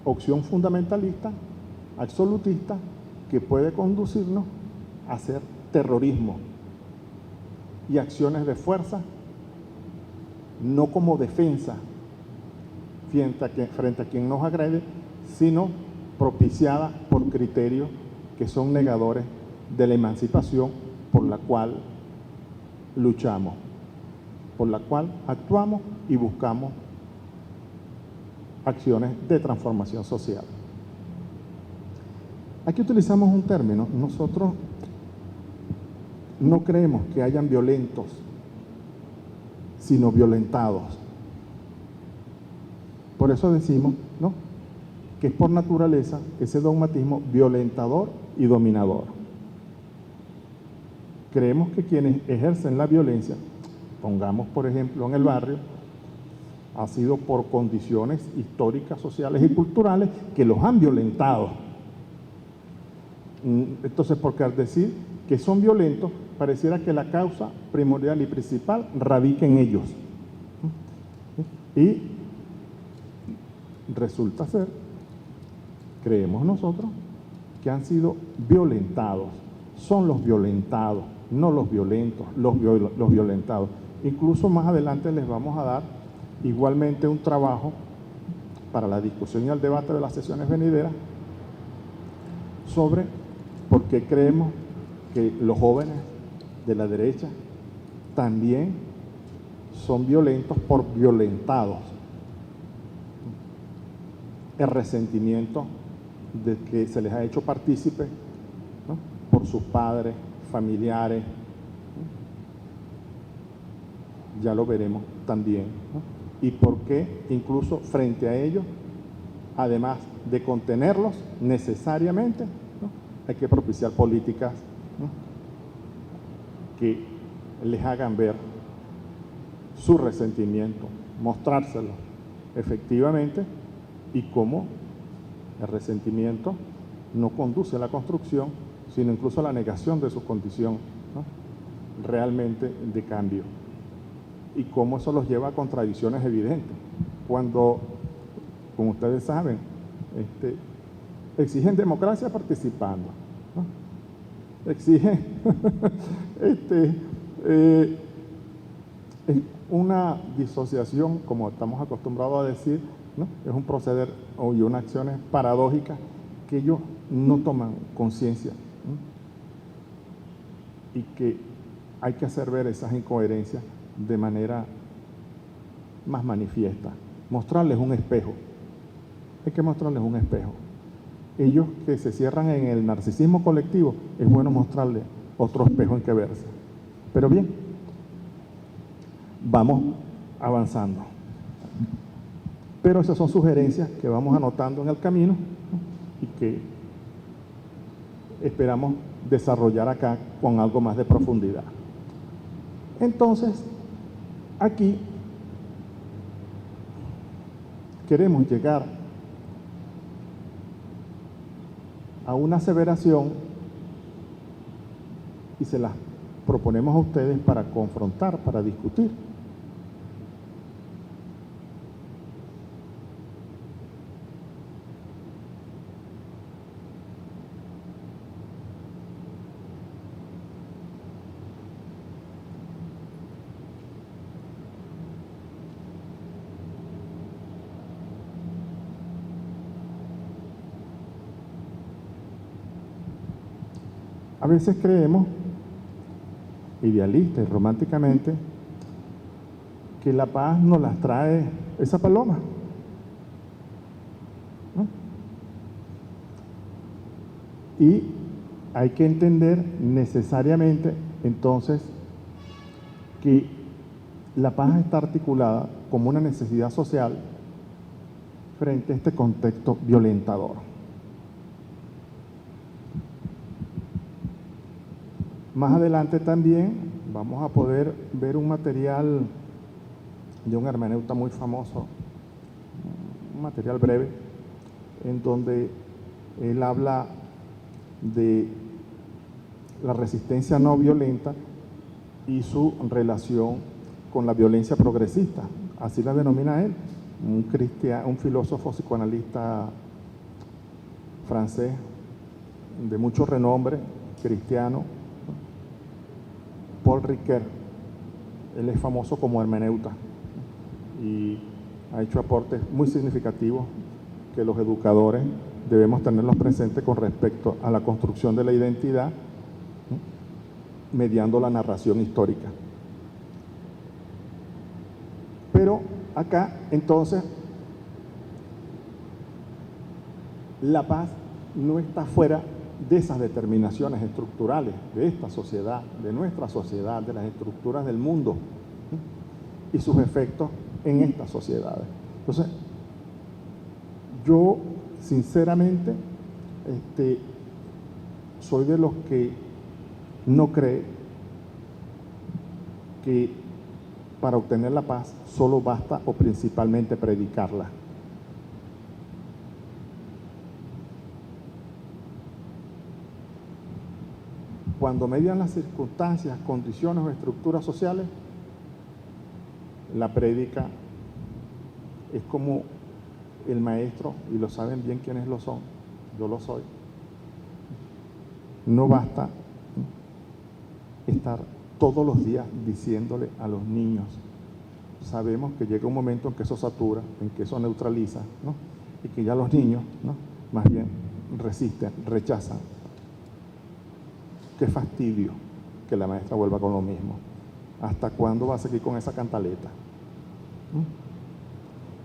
opción fundamentalista, absolutista, que puede conducirnos a hacer terrorismo y acciones de fuerza, no como defensa frente a quien nos agrede, sino propiciada por criterios que son negadores de la emancipación por la cual luchamos, por la cual actuamos y buscamos acciones de transformación social. Aquí utilizamos un término. Nosotros no creemos que hayan violentos, sino violentados. Por eso decimos, ¿no?, que es por naturaleza ese dogmatismo violentador y dominador. Creemos que quienes ejercen la violencia, pongamos por ejemplo en el barrio, ha sido por condiciones históricas, sociales y culturales que los han violentado. Entonces, porque al decir que son violentos, pareciera que la causa primordial y principal radica en ellos. Y resulta ser, creemos nosotros, que han sido violentados. Son los violentados, no los violentos, los violentados. Incluso más adelante les vamos a dar igualmente un trabajo para la discusión y el debate de las sesiones venideras sobre por qué creemos que los jóvenes de la derecha también son violentos por violentados. El resentimiento de que se les ha hecho partícipe, ¿no?, por sus padres, familiares, ¿no?, ya lo veremos también, ¿no?, y por qué incluso frente a ellos, además de contenerlos necesariamente, ¿no?, hay que propiciar políticas, ¿no?, que les hagan ver su resentimiento, mostrárselo efectivamente, y cómo el resentimiento no conduce a la construcción, sino incluso a la negación de su condición, ¿no?, realmente de cambio. Y cómo eso los lleva a contradicciones evidentes. Cuando, como ustedes saben, exigen democracia participando, ¿no?, exigen una disociación, como estamos acostumbrados a decir, ¿no?, es un proceder y unas acciones paradójicas que ellos no toman conciencia, ¿no?, y que hay que hacer ver esas incoherencias de manera más manifiesta. Mostrarles un espejo. Hay que mostrarles un espejo. Ellos que se cierran en el narcisismo colectivo, es bueno mostrarles otro espejo en que verse. Pero bien, vamos avanzando. Pero esas son sugerencias que vamos anotando en el camino, ¿no? Y que esperamos desarrollar acá con algo más de profundidad. Entonces, aquí queremos llegar a una aseveración y se las proponemos a ustedes para confrontar, para discutir. A veces creemos, idealista y románticamente, que la paz nos las trae esa paloma, ¿no? Y hay que entender necesariamente entonces que la paz está articulada como una necesidad social frente a este contexto violentador. Más adelante también vamos a poder ver un material de un hermeneuta muy famoso, un material breve, en donde él habla de la resistencia no violenta y su relación con la violencia progresista, así la denomina él, un filósofo psicoanalista francés de mucho renombre, cristiano, Paul Ricoeur. Él es famoso como hermeneuta y ha hecho aportes muy significativos que los educadores debemos tenerlos presentes con respecto a la construcción de la identidad, ¿no?, mediando la narración histórica. Pero acá, entonces, la paz no está fuera de esas determinaciones estructurales de esta sociedad, de nuestra sociedad, de las estructuras del mundo, ¿sí?, y sus efectos en estas sociedades. Entonces, yo sinceramente soy de los que no cree que para obtener la paz solo basta o principalmente predicarla. Cuando median las circunstancias, condiciones o estructuras sociales, la prédica es como el maestro, y lo saben bien quienes lo son, yo lo soy. No basta estar todos los días diciéndole a los niños. Sabemos que llega un momento en que eso satura, en que eso neutraliza, ¿no?, y que ya los niños, ¿no?, más bien resisten, rechazan. Qué fastidio que la maestra vuelva con lo mismo. ¿Hasta cuándo va a seguir con esa cantaleta?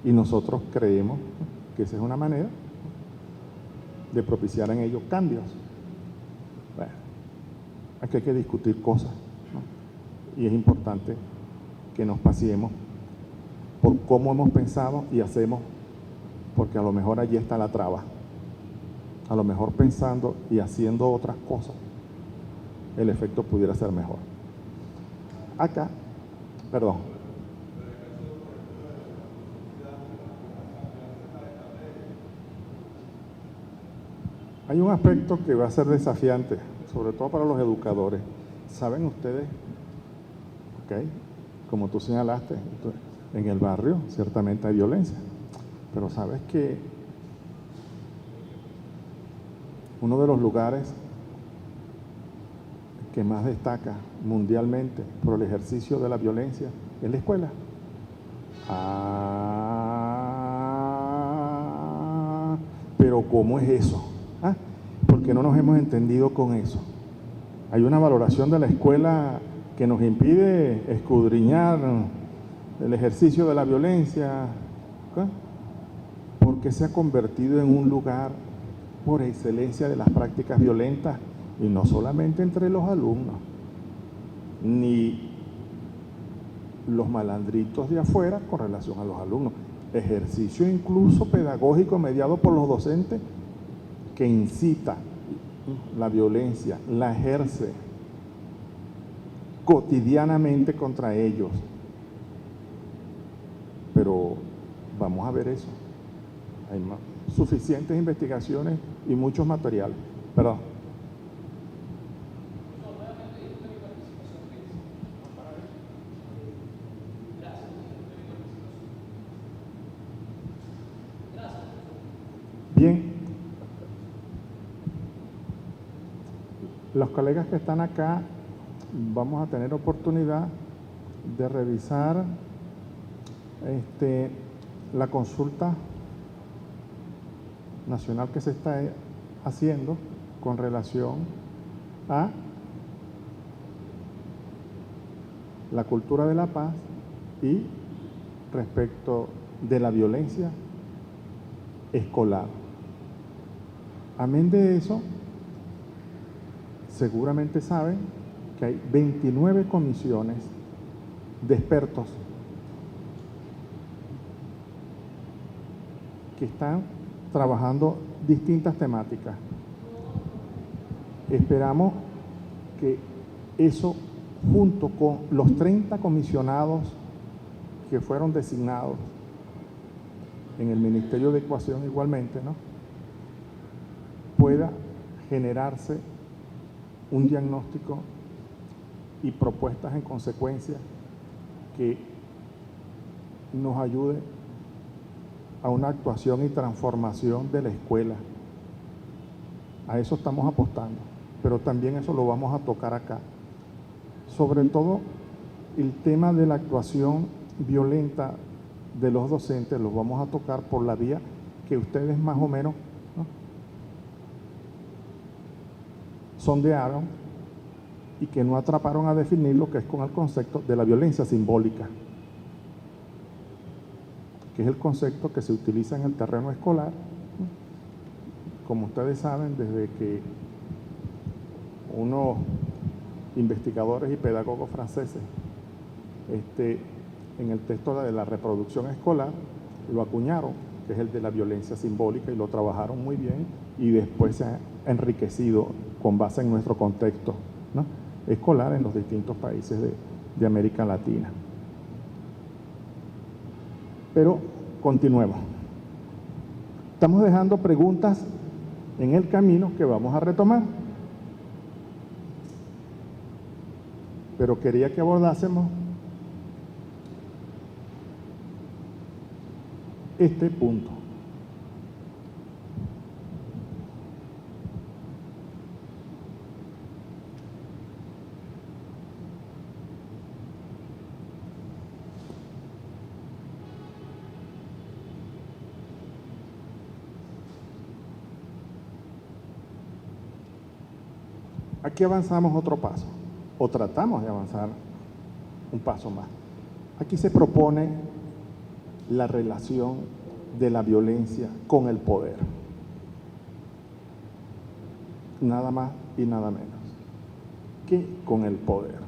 Y nosotros creemos que esa es una manera de propiciar en ellos cambios. Bueno, aquí hay que discutir cosas, ¿no?, y es importante que nos paseemos por cómo hemos pensado y hacemos, porque a lo mejor allí está la traba. A lo mejor pensando y haciendo otras cosas, el efecto pudiera ser mejor. Acá, perdón. Hay un aspecto que va a ser desafiante, sobre todo para los educadores. ¿Saben ustedes? Ok, como tú señalaste, en el barrio ciertamente hay violencia, pero sabes que uno de los lugares que más destaca mundialmente por el ejercicio de la violencia es la escuela. Pero ¿cómo es eso? ¿Por qué no nos hemos entendido con eso? Hay una valoración de la escuela que nos impide escudriñar el ejercicio de la violencia, ¿ok? Porque se ha convertido en un lugar por excelencia de las prácticas violentas, y no solamente entre los alumnos, ni los malandritos de afuera con relación a los alumnos. Ejercicio incluso pedagógico mediado por los docentes que incita la violencia, la ejerce cotidianamente contra ellos. Pero vamos a ver eso. Hay suficientes investigaciones y muchos materiales. Perdón. Bien. Los colegas que están acá vamos a tener oportunidad de revisar la consulta nacional que se está haciendo con relación a la cultura de la paz y respecto de la violencia escolar. Amén de eso, seguramente saben que hay 29 comisiones de expertos que están trabajando distintas temáticas. Esperamos que eso, junto con los 30 comisionados que fueron designados en el Ministerio de Educación igualmente, ¿no?, pueda generarse un diagnóstico y propuestas en consecuencia que nos ayude a una actuación y transformación de la escuela. A eso estamos apostando, pero también eso lo vamos a tocar acá. Sobre todo el tema de la actuación violenta de los docentes lo vamos a tocar por la vía que ustedes más o menos, ¿no?, sondearon y que no atraparon a definir lo que es con el concepto de la violencia simbólica, que es el concepto que se utiliza en el terreno escolar, como ustedes saben, desde que unos investigadores y pedagogos franceses en el texto de la reproducción escolar lo acuñaron, que es el de la violencia simbólica, y lo trabajaron muy bien, y después se ha enriquecido con base en nuestro contexto, ¿no?, escolar en los distintos países de América Latina. Pero continuemos. Estamos dejando preguntas en el camino que vamos a retomar. Pero quería que abordásemos este punto. Aquí avanzamos otro paso, o tratamos de avanzar un paso más. Aquí se propone la relación de la violencia con el poder. Nada más y nada menos que con el poder,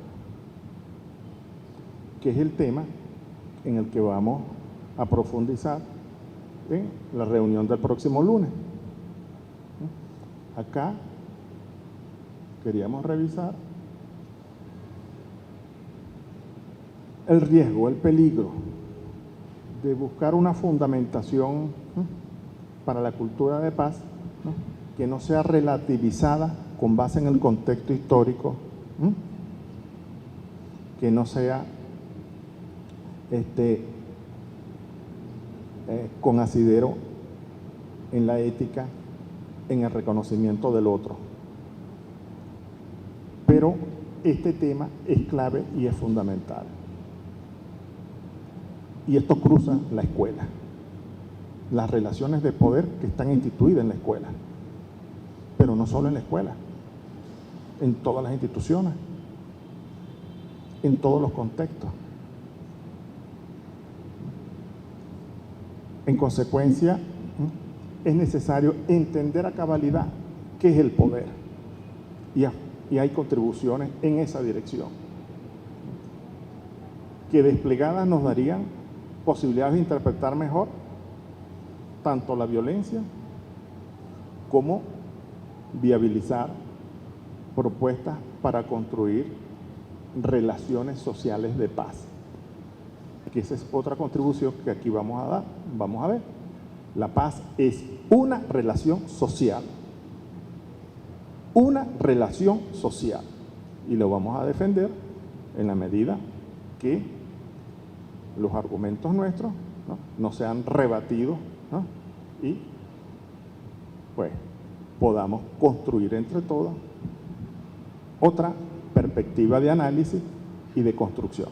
que es el tema en el que vamos a profundizar en la reunión del próximo lunes. Acá queríamos revisar el riesgo, el peligro de buscar una fundamentación para la cultura de paz, ¿no?, que no sea relativizada con base en el contexto histórico, que no sea con asidero en la ética, en el reconocimiento del otro. Pero este tema es clave y es fundamental. Y esto cruza la escuela, las relaciones de poder que están instituidas en la escuela, pero no solo en la escuela, en todas las instituciones. en todos los contextos. En consecuencia, es necesario entender a cabalidad qué es el poder. Y hay contribuciones en esa dirección, que desplegadas nos darían posibilidades de interpretar mejor tanto la violencia como viabilizar propuestas para construir relaciones sociales de paz. Que esa es otra contribución que aquí vamos a dar. Vamos a ver. La paz es una relación social. Una relación social. Y lo vamos a defender en la medida que los argumentos nuestros no sean rebatidos, ¿no? Y pues podamos construir entre todos otra perspectiva de análisis y de construcción.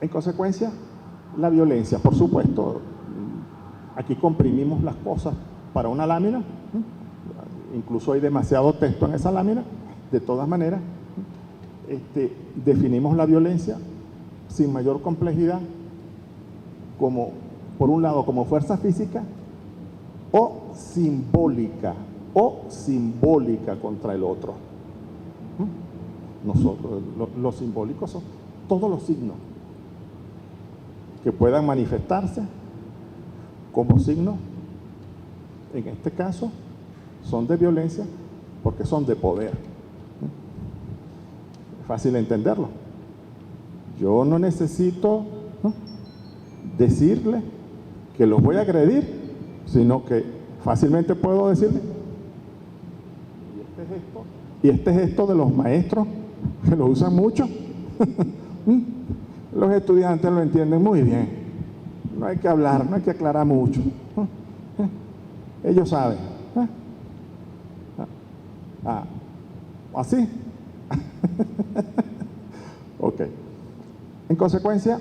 En consecuencia, la violencia, por supuesto, aquí comprimimos las cosas para una lámina, incluso hay demasiado texto en esa lámina. De todas maneras, definimos la violencia sin mayor complejidad como, por un lado, como fuerza física o simbólica contra el otro. Nosotros, los simbólicos son todos los signos que puedan manifestarse como signos, en este caso, son de violencia porque son de poder. Es fácil entenderlo. Yo no necesito decirle que los voy a agredir, sino que fácilmente puedo decirle, y este es esto de los maestros, que lo usan mucho. Los estudiantes lo entienden muy bien. No hay que hablar, no hay que aclarar mucho. Ellos saben. ¿Así? Ok. En consecuencia,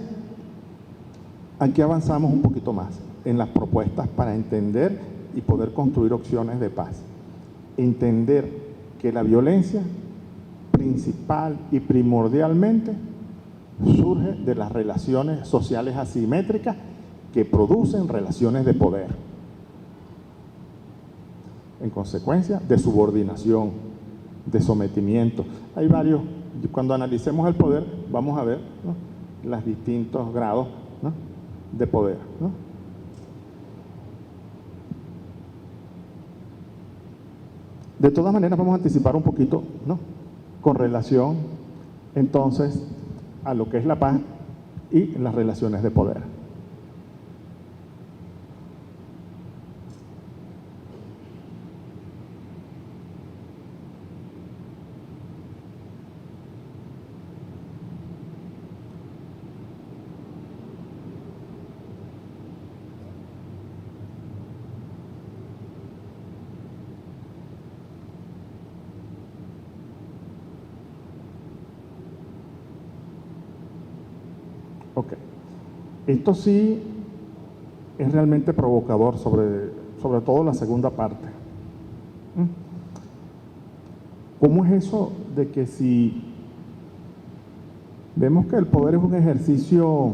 aquí avanzamos un poquito más en las propuestas para entender y poder construir opciones de paz. Entender que la violencia principal y primordialmente surge de las relaciones sociales asimétricas que producen relaciones de poder. En consecuencia, de subordinación, de sometimiento. Hay varios, cuando analicemos el poder, vamos a ver, ¿no?, los distintos grados, ¿no?, de poder, ¿no? De todas maneras, vamos a anticipar un poquito, ¿no?, con relación, entonces, a lo que es la paz y las relaciones de poder. Ok. Esto sí es realmente provocador, sobre todo la segunda parte. ¿Cómo es eso de que si vemos que el poder es un ejercicio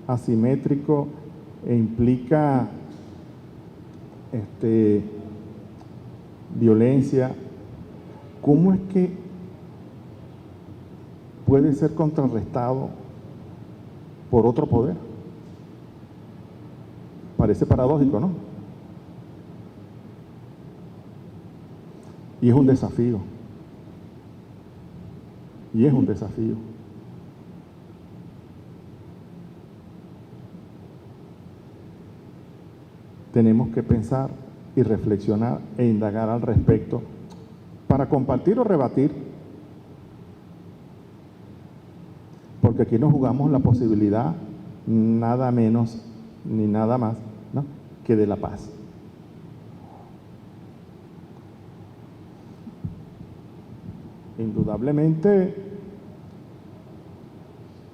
asimétrico e implica violencia, cómo es que puede ser contrarrestado por otro poder? Parece paradójico, ¿no? Y es un desafío. Y es un desafío. Tenemos que pensar y reflexionar e indagar al respecto para compartir o rebatir, porque aquí nos jugamos la posibilidad nada menos ni nada más, ¿no?, que de la paz. Indudablemente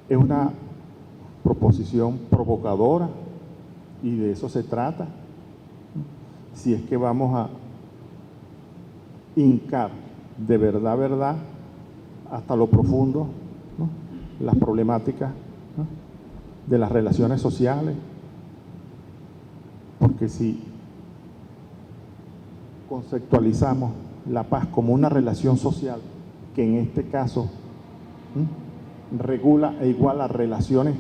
es una proposición provocadora y de eso se trata, si es que vamos a hincar de verdad, hasta lo profundo, ¿no?, las problemáticas, ¿no?, de las relaciones sociales, porque si conceptualizamos la paz como una relación social, que en este caso regula e iguala relaciones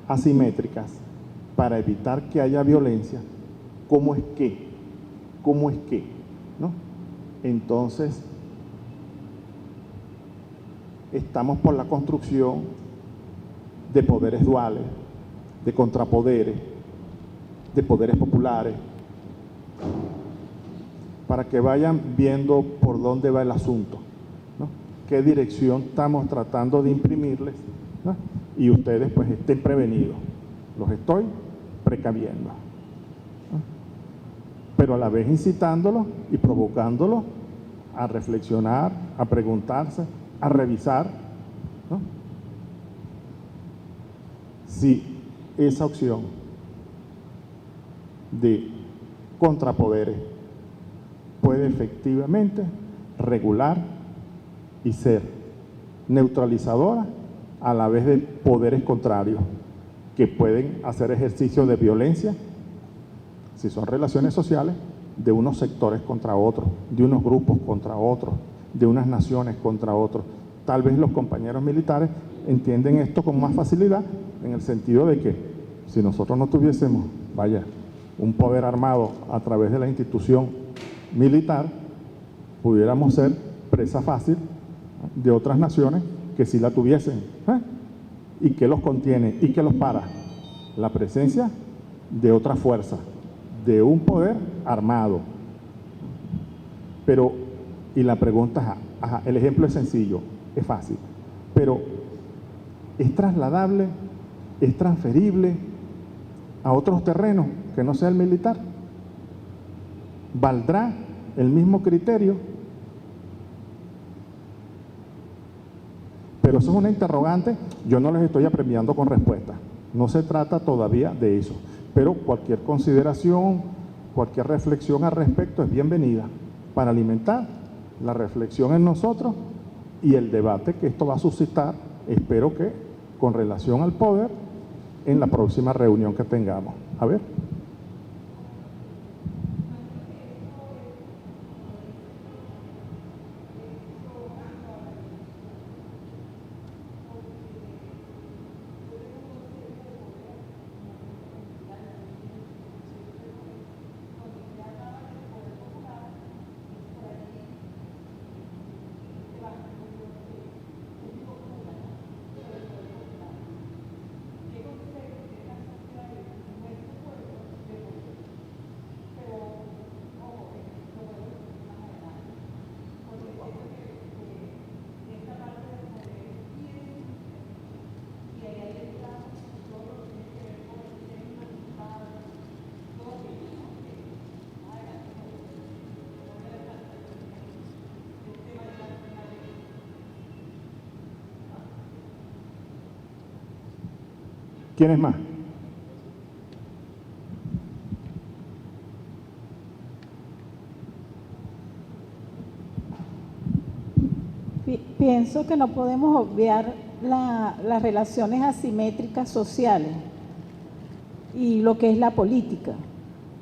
asimétricas para evitar que haya violencia, ¿cómo es que? ¿No? Entonces, estamos por la construcción de poderes duales, de contrapoderes, de poderes populares, para que vayan viendo por dónde va el asunto, ¿no?, qué dirección estamos tratando de imprimirles, ¿no?, y ustedes pues estén prevenidos. Los estoy precaviendo, ¿no?, pero a la vez incitándolos y provocándolos a reflexionar, a preguntarse, a revisar, ¿no?, si esa opción de contrapoderes puede efectivamente regular y ser neutralizadora a la vez de poderes contrarios que pueden hacer ejercicio de violencia, si son relaciones sociales, de unos sectores contra otros, de unos grupos contra otros, de unas naciones contra otros. Tal vez los compañeros militares entienden esto con más facilidad, en el sentido de que si nosotros no tuviésemos, un poder armado a través de la institución militar, pudiéramos ser presa fácil de otras naciones que sí la tuviesen, y que los contiene y que los para la presencia de otra fuerza, de un poder armado. Pero, y la pregunta es, el ejemplo es sencillo, es fácil, pero ¿es trasladable, es transferible a otros terrenos que no sea el militar? ¿Valdrá el mismo criterio? Pero eso es una interrogante, yo no les estoy apremiando con respuesta, no se trata todavía de eso, pero cualquier consideración, cualquier reflexión al respecto es bienvenida para alimentar la reflexión en nosotros y el debate que esto va a suscitar, espero que con relación al poder, en la próxima reunión que tengamos. A ver. ¿Quién es más? Pienso que no podemos obviar las relaciones asimétricas sociales y lo que es la política,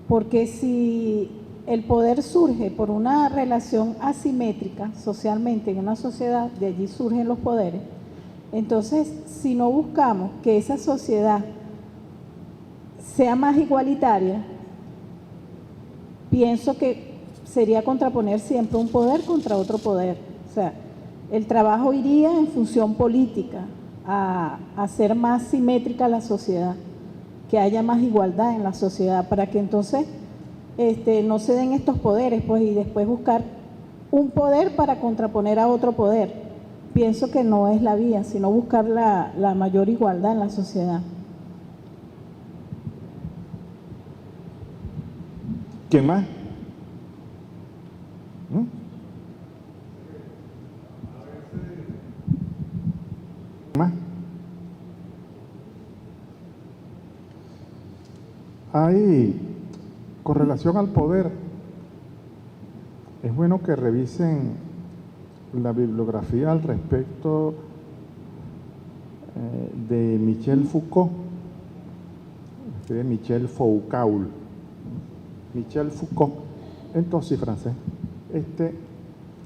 porque si el poder surge por una relación asimétrica socialmente en una sociedad, de allí surgen los poderes. Entonces, si no buscamos que esa sociedad sea más igualitaria, pienso que sería contraponer siempre un poder contra otro poder. O sea, el trabajo iría en función política, a hacer más simétrica la sociedad, que haya más igualdad en la sociedad, para que entonces no se den estos poderes, pues, y después buscar un poder para contraponer a otro poder. Pienso que no es la vía, sino buscar la mayor igualdad en la sociedad. ¿Quién más? ¿Más? Hay, con relación al poder, es bueno que revisen la bibliografía al respecto de Michel Foucault, de Michel Foucault. Michel Foucault, entonces francés,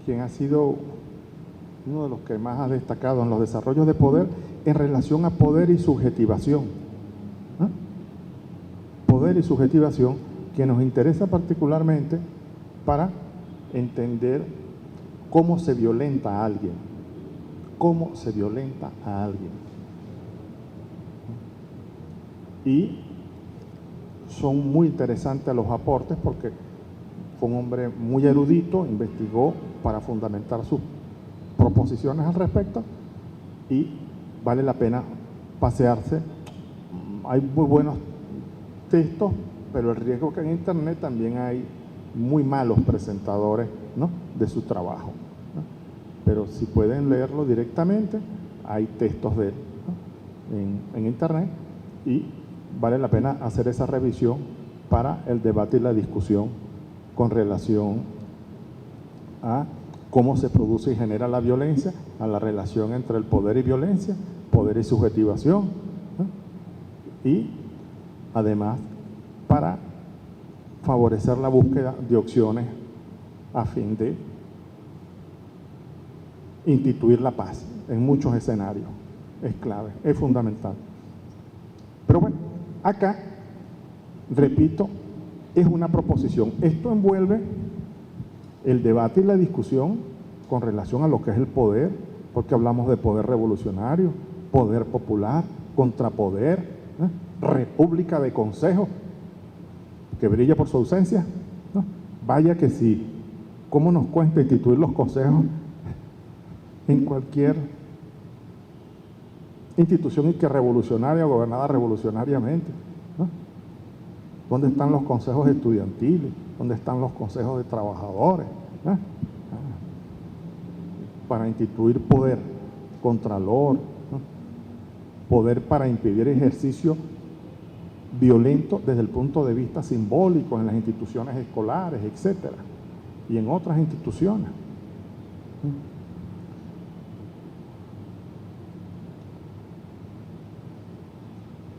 quien ha sido uno de los que más ha destacado en los desarrollos de poder en relación a poder y subjetivación. Poder y subjetivación, que nos interesa particularmente para entender cómo se violenta a alguien. Cómo se violenta a alguien. Y son muy interesantes los aportes porque fue un hombre muy erudito, investigó para fundamentar sus proposiciones al respecto y vale la pena pasearse. Hay muy buenos textos, pero el riesgo que en Internet también hay muy malos presentadores, ¿no?, de su trabajo, ¿no? Pero si pueden leerlo directamente, hay textos de él, ¿no?, en Internet, y vale la pena hacer esa revisión para el debate y la discusión con relación a cómo se produce y genera la violencia, a la relación entre el poder y violencia, poder y subjetivación, ¿no?, y además para favorecer la búsqueda de opciones a fin de instituir la paz en muchos escenarios. Es clave, es fundamental. Pero bueno, acá, repito, es una proposición. Esto envuelve el debate y la discusión con relación a lo que es el poder, porque hablamos de poder revolucionario, poder popular, contrapoder, ¿eh?, república de consejos, que brilla por su ausencia, ¿no? Vaya que sí, ¿cómo nos cuesta instituir los consejos en cualquier institución y que revolucionaria o gobernada revolucionariamente, ¿no? ¿Dónde están los consejos estudiantiles? ¿Dónde están los consejos de trabajadores, ¿no?, para instituir poder, contralor, ¿no?, poder para impedir ejercicio violento desde el punto de vista simbólico en las instituciones escolares, etcétera, y en otras instituciones?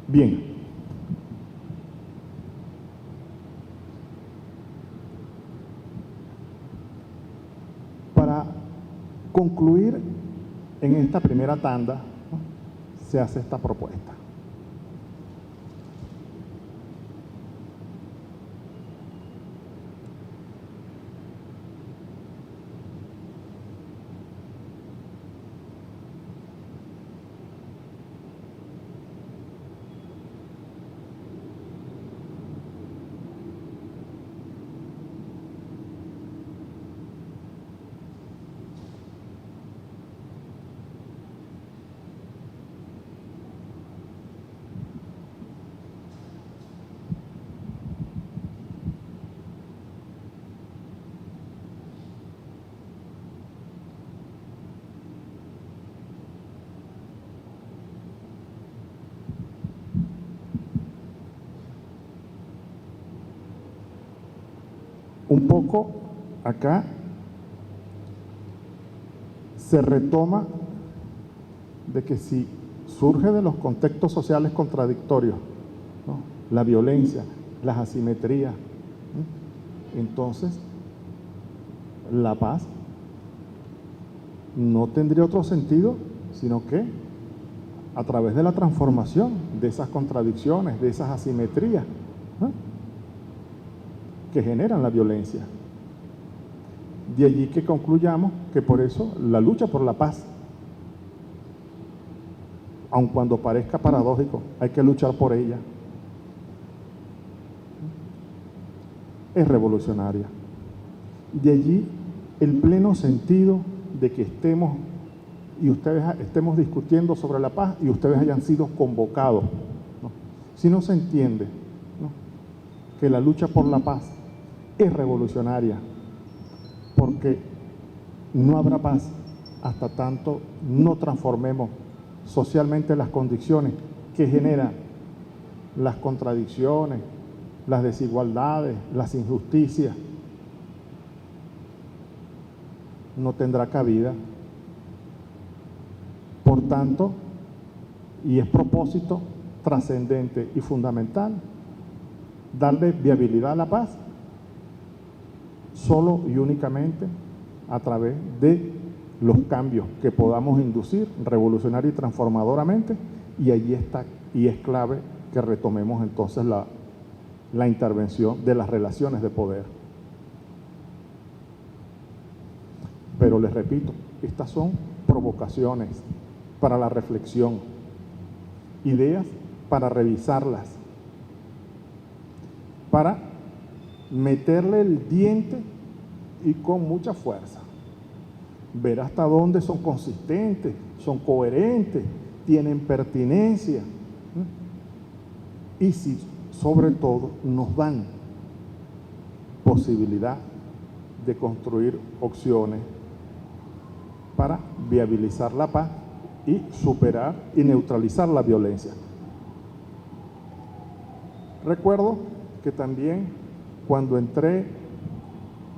Bien. Para concluir en esta primera tanda, ¿no?, se hace esta propuesta. Un poco acá se retoma de que si surge de los contextos sociales contradictorios, ¿no?, la violencia, las asimetrías, ¿no?, entonces la paz no tendría otro sentido sino que a través de la transformación de esas contradicciones, de esas asimetrías, ¿no?, que generan la violencia. De allí que concluyamos que por eso la lucha por la paz, aun cuando parezca paradójico, hay que luchar por ella, es revolucionaria. De allí el pleno sentido de que estemos y ustedes estemos discutiendo sobre la paz y ustedes hayan sido convocados, ¿no? Si no se entiende, ¿no?, que la lucha por la paz es revolucionaria, porque no habrá paz hasta tanto no transformemos socialmente las condiciones que generan las contradicciones, las desigualdades, las injusticias. No tendrá cabida. Por tanto, Y es propósito trascendente y fundamental darle viabilidad a la paz solo y únicamente a través de los cambios que podamos inducir revolucionaria y transformadoramente, y allí está, y es clave que retomemos entonces la intervención de las relaciones de poder. Pero les repito, estas son provocaciones para la reflexión, ideas para revisarlas, para meterle el diente y con mucha fuerza, ver hasta dónde son consistentes, son coherentes, tienen pertinencia, y si sobre todo nos dan posibilidad de construir opciones para viabilizar la paz y superar y neutralizar la violencia. Recuerdo que también cuando entré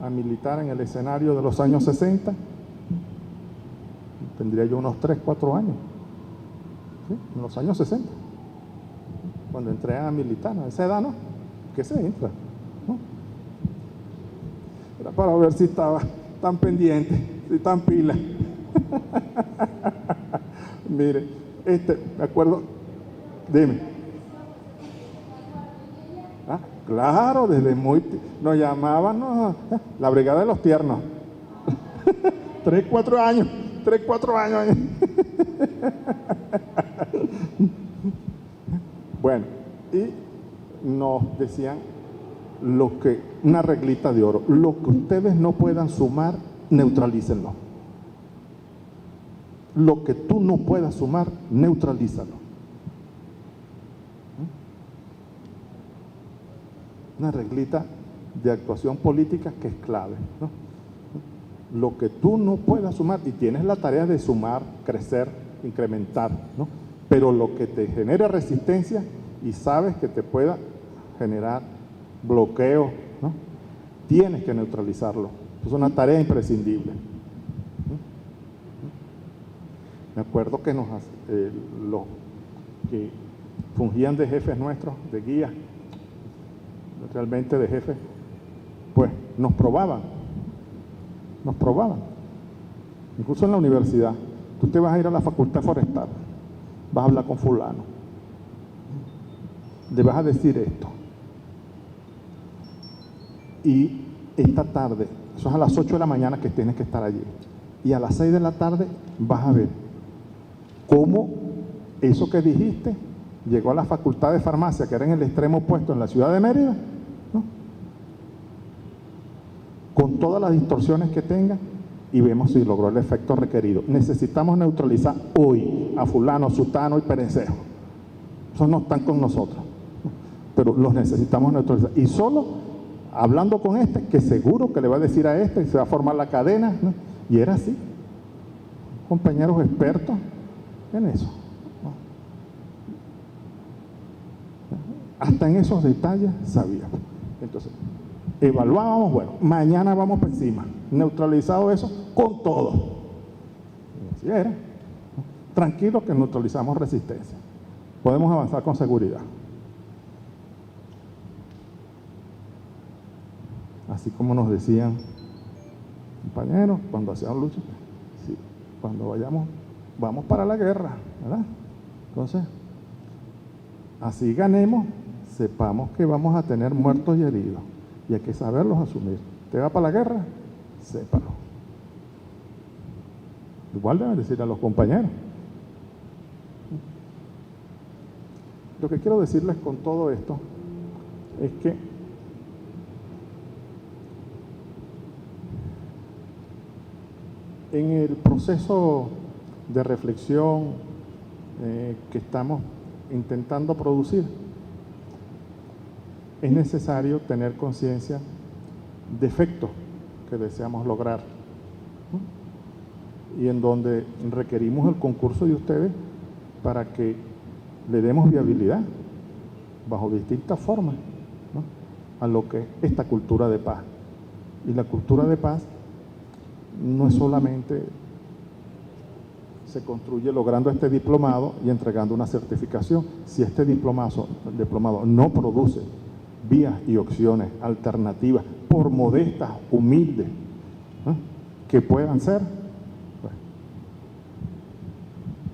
a militar en el escenario de los años 60, tendría yo unos 3, 4 años, ¿sí? En los años 60, cuando entré a militar, a esa edad, ¿no? ¿Qué se entra? ¿No? Era para ver si estaba tan pendiente, si tan pila. Mire, me acuerdo, dime. Ah, claro, desde nos llamaban la Brigada de los Tiernos. 3, 4 años. Bueno, y nos decían una reglita de oro: lo que ustedes no puedan sumar, neutralícenlo. Lo que tú no puedas sumar, neutralízalo. Una reglita de actuación política que es clave, ¿no? Lo que tú no puedas sumar, y tienes la tarea de sumar, crecer, incrementar, ¿no? Pero lo que te genere resistencia y sabes que te pueda generar bloqueo, ¿no? Tienes que neutralizarlo. Es una tarea imprescindible. Me acuerdo que los que fungían de jefes nuestros, de guías, realmente de jefes, pues nos probaban. Incluso en la universidad. Tú te vas a ir a la facultad forestal, vas a hablar con fulano, le vas a decir esto. Y esta tarde, eso es a las 8 de la mañana que tienes que estar allí, y a las 6 de la tarde vas a ver cómo eso que dijiste llegó a la facultad de farmacia, que era en el extremo opuesto en la ciudad de Mérida, ¿no? Con todas las distorsiones que tenga, y vemos si logró el efecto requerido. Necesitamos neutralizar hoy a fulano, sutano y perencejo. Esos no están con nosotros, pero los necesitamos neutralizar. Y solo hablando con que seguro que le va a decir a y se va a formar la cadena, ¿no? Y era así. Compañeros expertos en eso. Hasta en esos detalles sabíamos. Entonces, evaluábamos, bueno, mañana vamos por encima, neutralizado eso con todo. Y así era. Tranquilo que neutralizamos resistencia. Podemos avanzar con seguridad. Así como nos decían compañeros cuando hacían lucha, sí, cuando vamos para la guerra, ¿verdad? Entonces, así ganemos, sepamos que vamos a tener muertos y heridos, y hay que saberlos asumir. ¿Te va para la guerra? Sépalo. Igual deben decir a los compañeros. Lo que quiero decirles con todo esto es que en el proceso de reflexión que estamos intentando producir, es necesario tener conciencia de efectos que deseamos lograr, ¿no? Y en donde requerimos el concurso de ustedes para que le demos viabilidad bajo distintas formas, ¿no? A lo que es esta cultura de paz. Y la cultura de paz no es solamente se construye logrando este diplomado y entregando una certificación. Si este diplomado no produce vías y opciones alternativas, por modestas, humildes, ¿no?, que puedan ser, pues,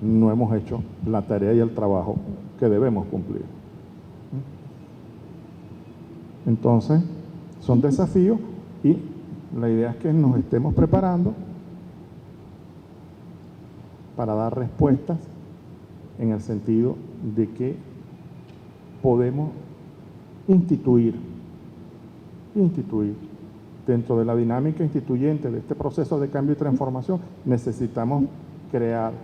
no hemos hecho la tarea y el trabajo que debemos cumplir. Entonces, son desafíos y la idea es que nos estemos preparando para dar respuestas en el sentido de que podemos instituir dentro de la dinámica instituyente de este proceso de cambio y transformación. Necesitamos crear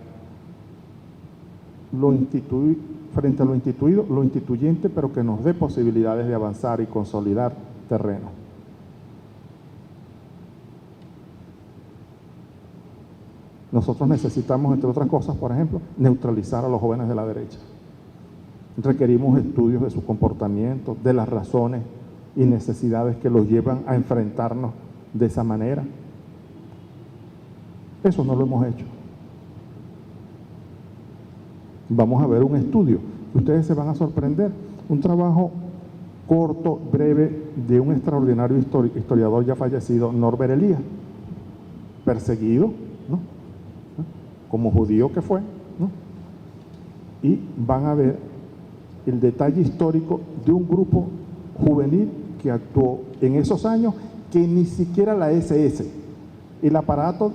frente a lo instituido, lo instituyente, pero que nos dé posibilidades de avanzar y consolidar terreno. Nosotros necesitamos, entre otras cosas, por ejemplo, neutralizar a los jóvenes de la derecha. Requerimos estudios de su comportamiento, de las razones y necesidades que los llevan a enfrentarnos de esa manera. Eso no lo hemos hecho. Vamos a ver un estudio. Ustedes se van a sorprender. Un trabajo corto, breve, de un extraordinario historiador ya fallecido, Norbert Elias, perseguido, ¿no?, como judío que fue, ¿no? Y van a ver el detalle histórico de un grupo juvenil que actuó en esos años, que ni siquiera la SS, el aparato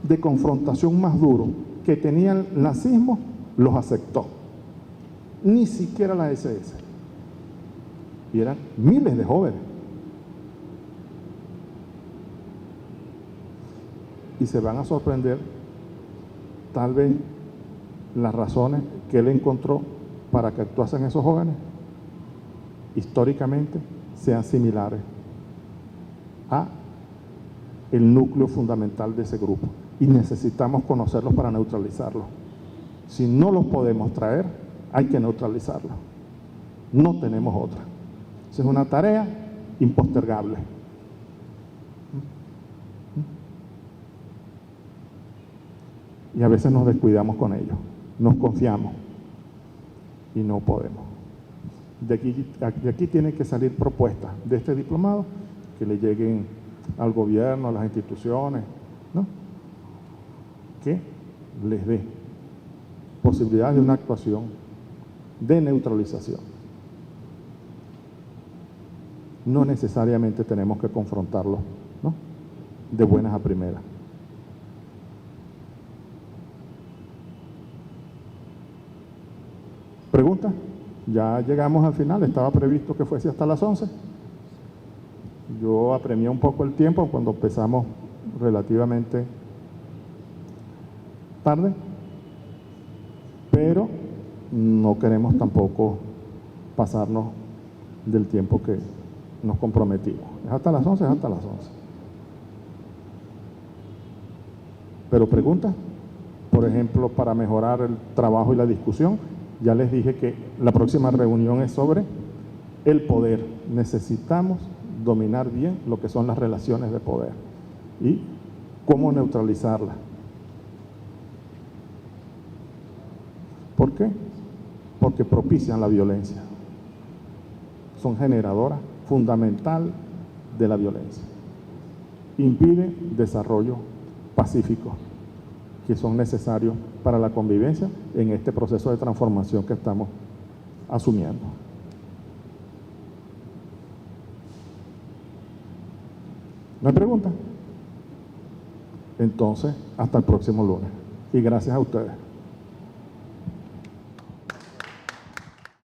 de confrontación más duro que tenía el nazismo, los aceptó. Ni siquiera la SS. Y eran miles de jóvenes. Y se van a sorprender, tal vez, las razones que él encontró para que actuasen esos jóvenes, históricamente, sean similares a el núcleo fundamental de ese grupo. Y necesitamos conocerlos para neutralizarlos. Si no los podemos traer, hay que neutralizarlos. No tenemos otra. Esa es una tarea impostergable. Y a veces nos descuidamos con ellos, nos confiamos y no podemos. De aquí tienen que salir propuestas de este diplomado que le lleguen al gobierno, a las instituciones, ¿no?, que les dé posibilidades de una actuación de neutralización. No necesariamente tenemos que confrontarlos, ¿no?, de buenas a primeras. ¿Preguntas? Ya llegamos al final, estaba previsto que fuese hasta las 11. Yo apremié un poco el tiempo cuando empezamos relativamente tarde, pero no queremos tampoco pasarnos del tiempo que nos comprometimos. Es hasta las 11, es hasta las 11. Pero preguntas, por ejemplo, para mejorar el trabajo y la discusión. Ya les dije que la próxima reunión es sobre el poder. Necesitamos dominar bien lo que son las relaciones de poder y cómo neutralizarlas. ¿Por qué? Porque propician la violencia. Son generadoras fundamental de la violencia. Impiden desarrollo pacífico que son necesarios para la convivencia en este proceso de transformación que estamos asumiendo. ¿No hay preguntas? Entonces, hasta el próximo lunes. Y gracias a ustedes.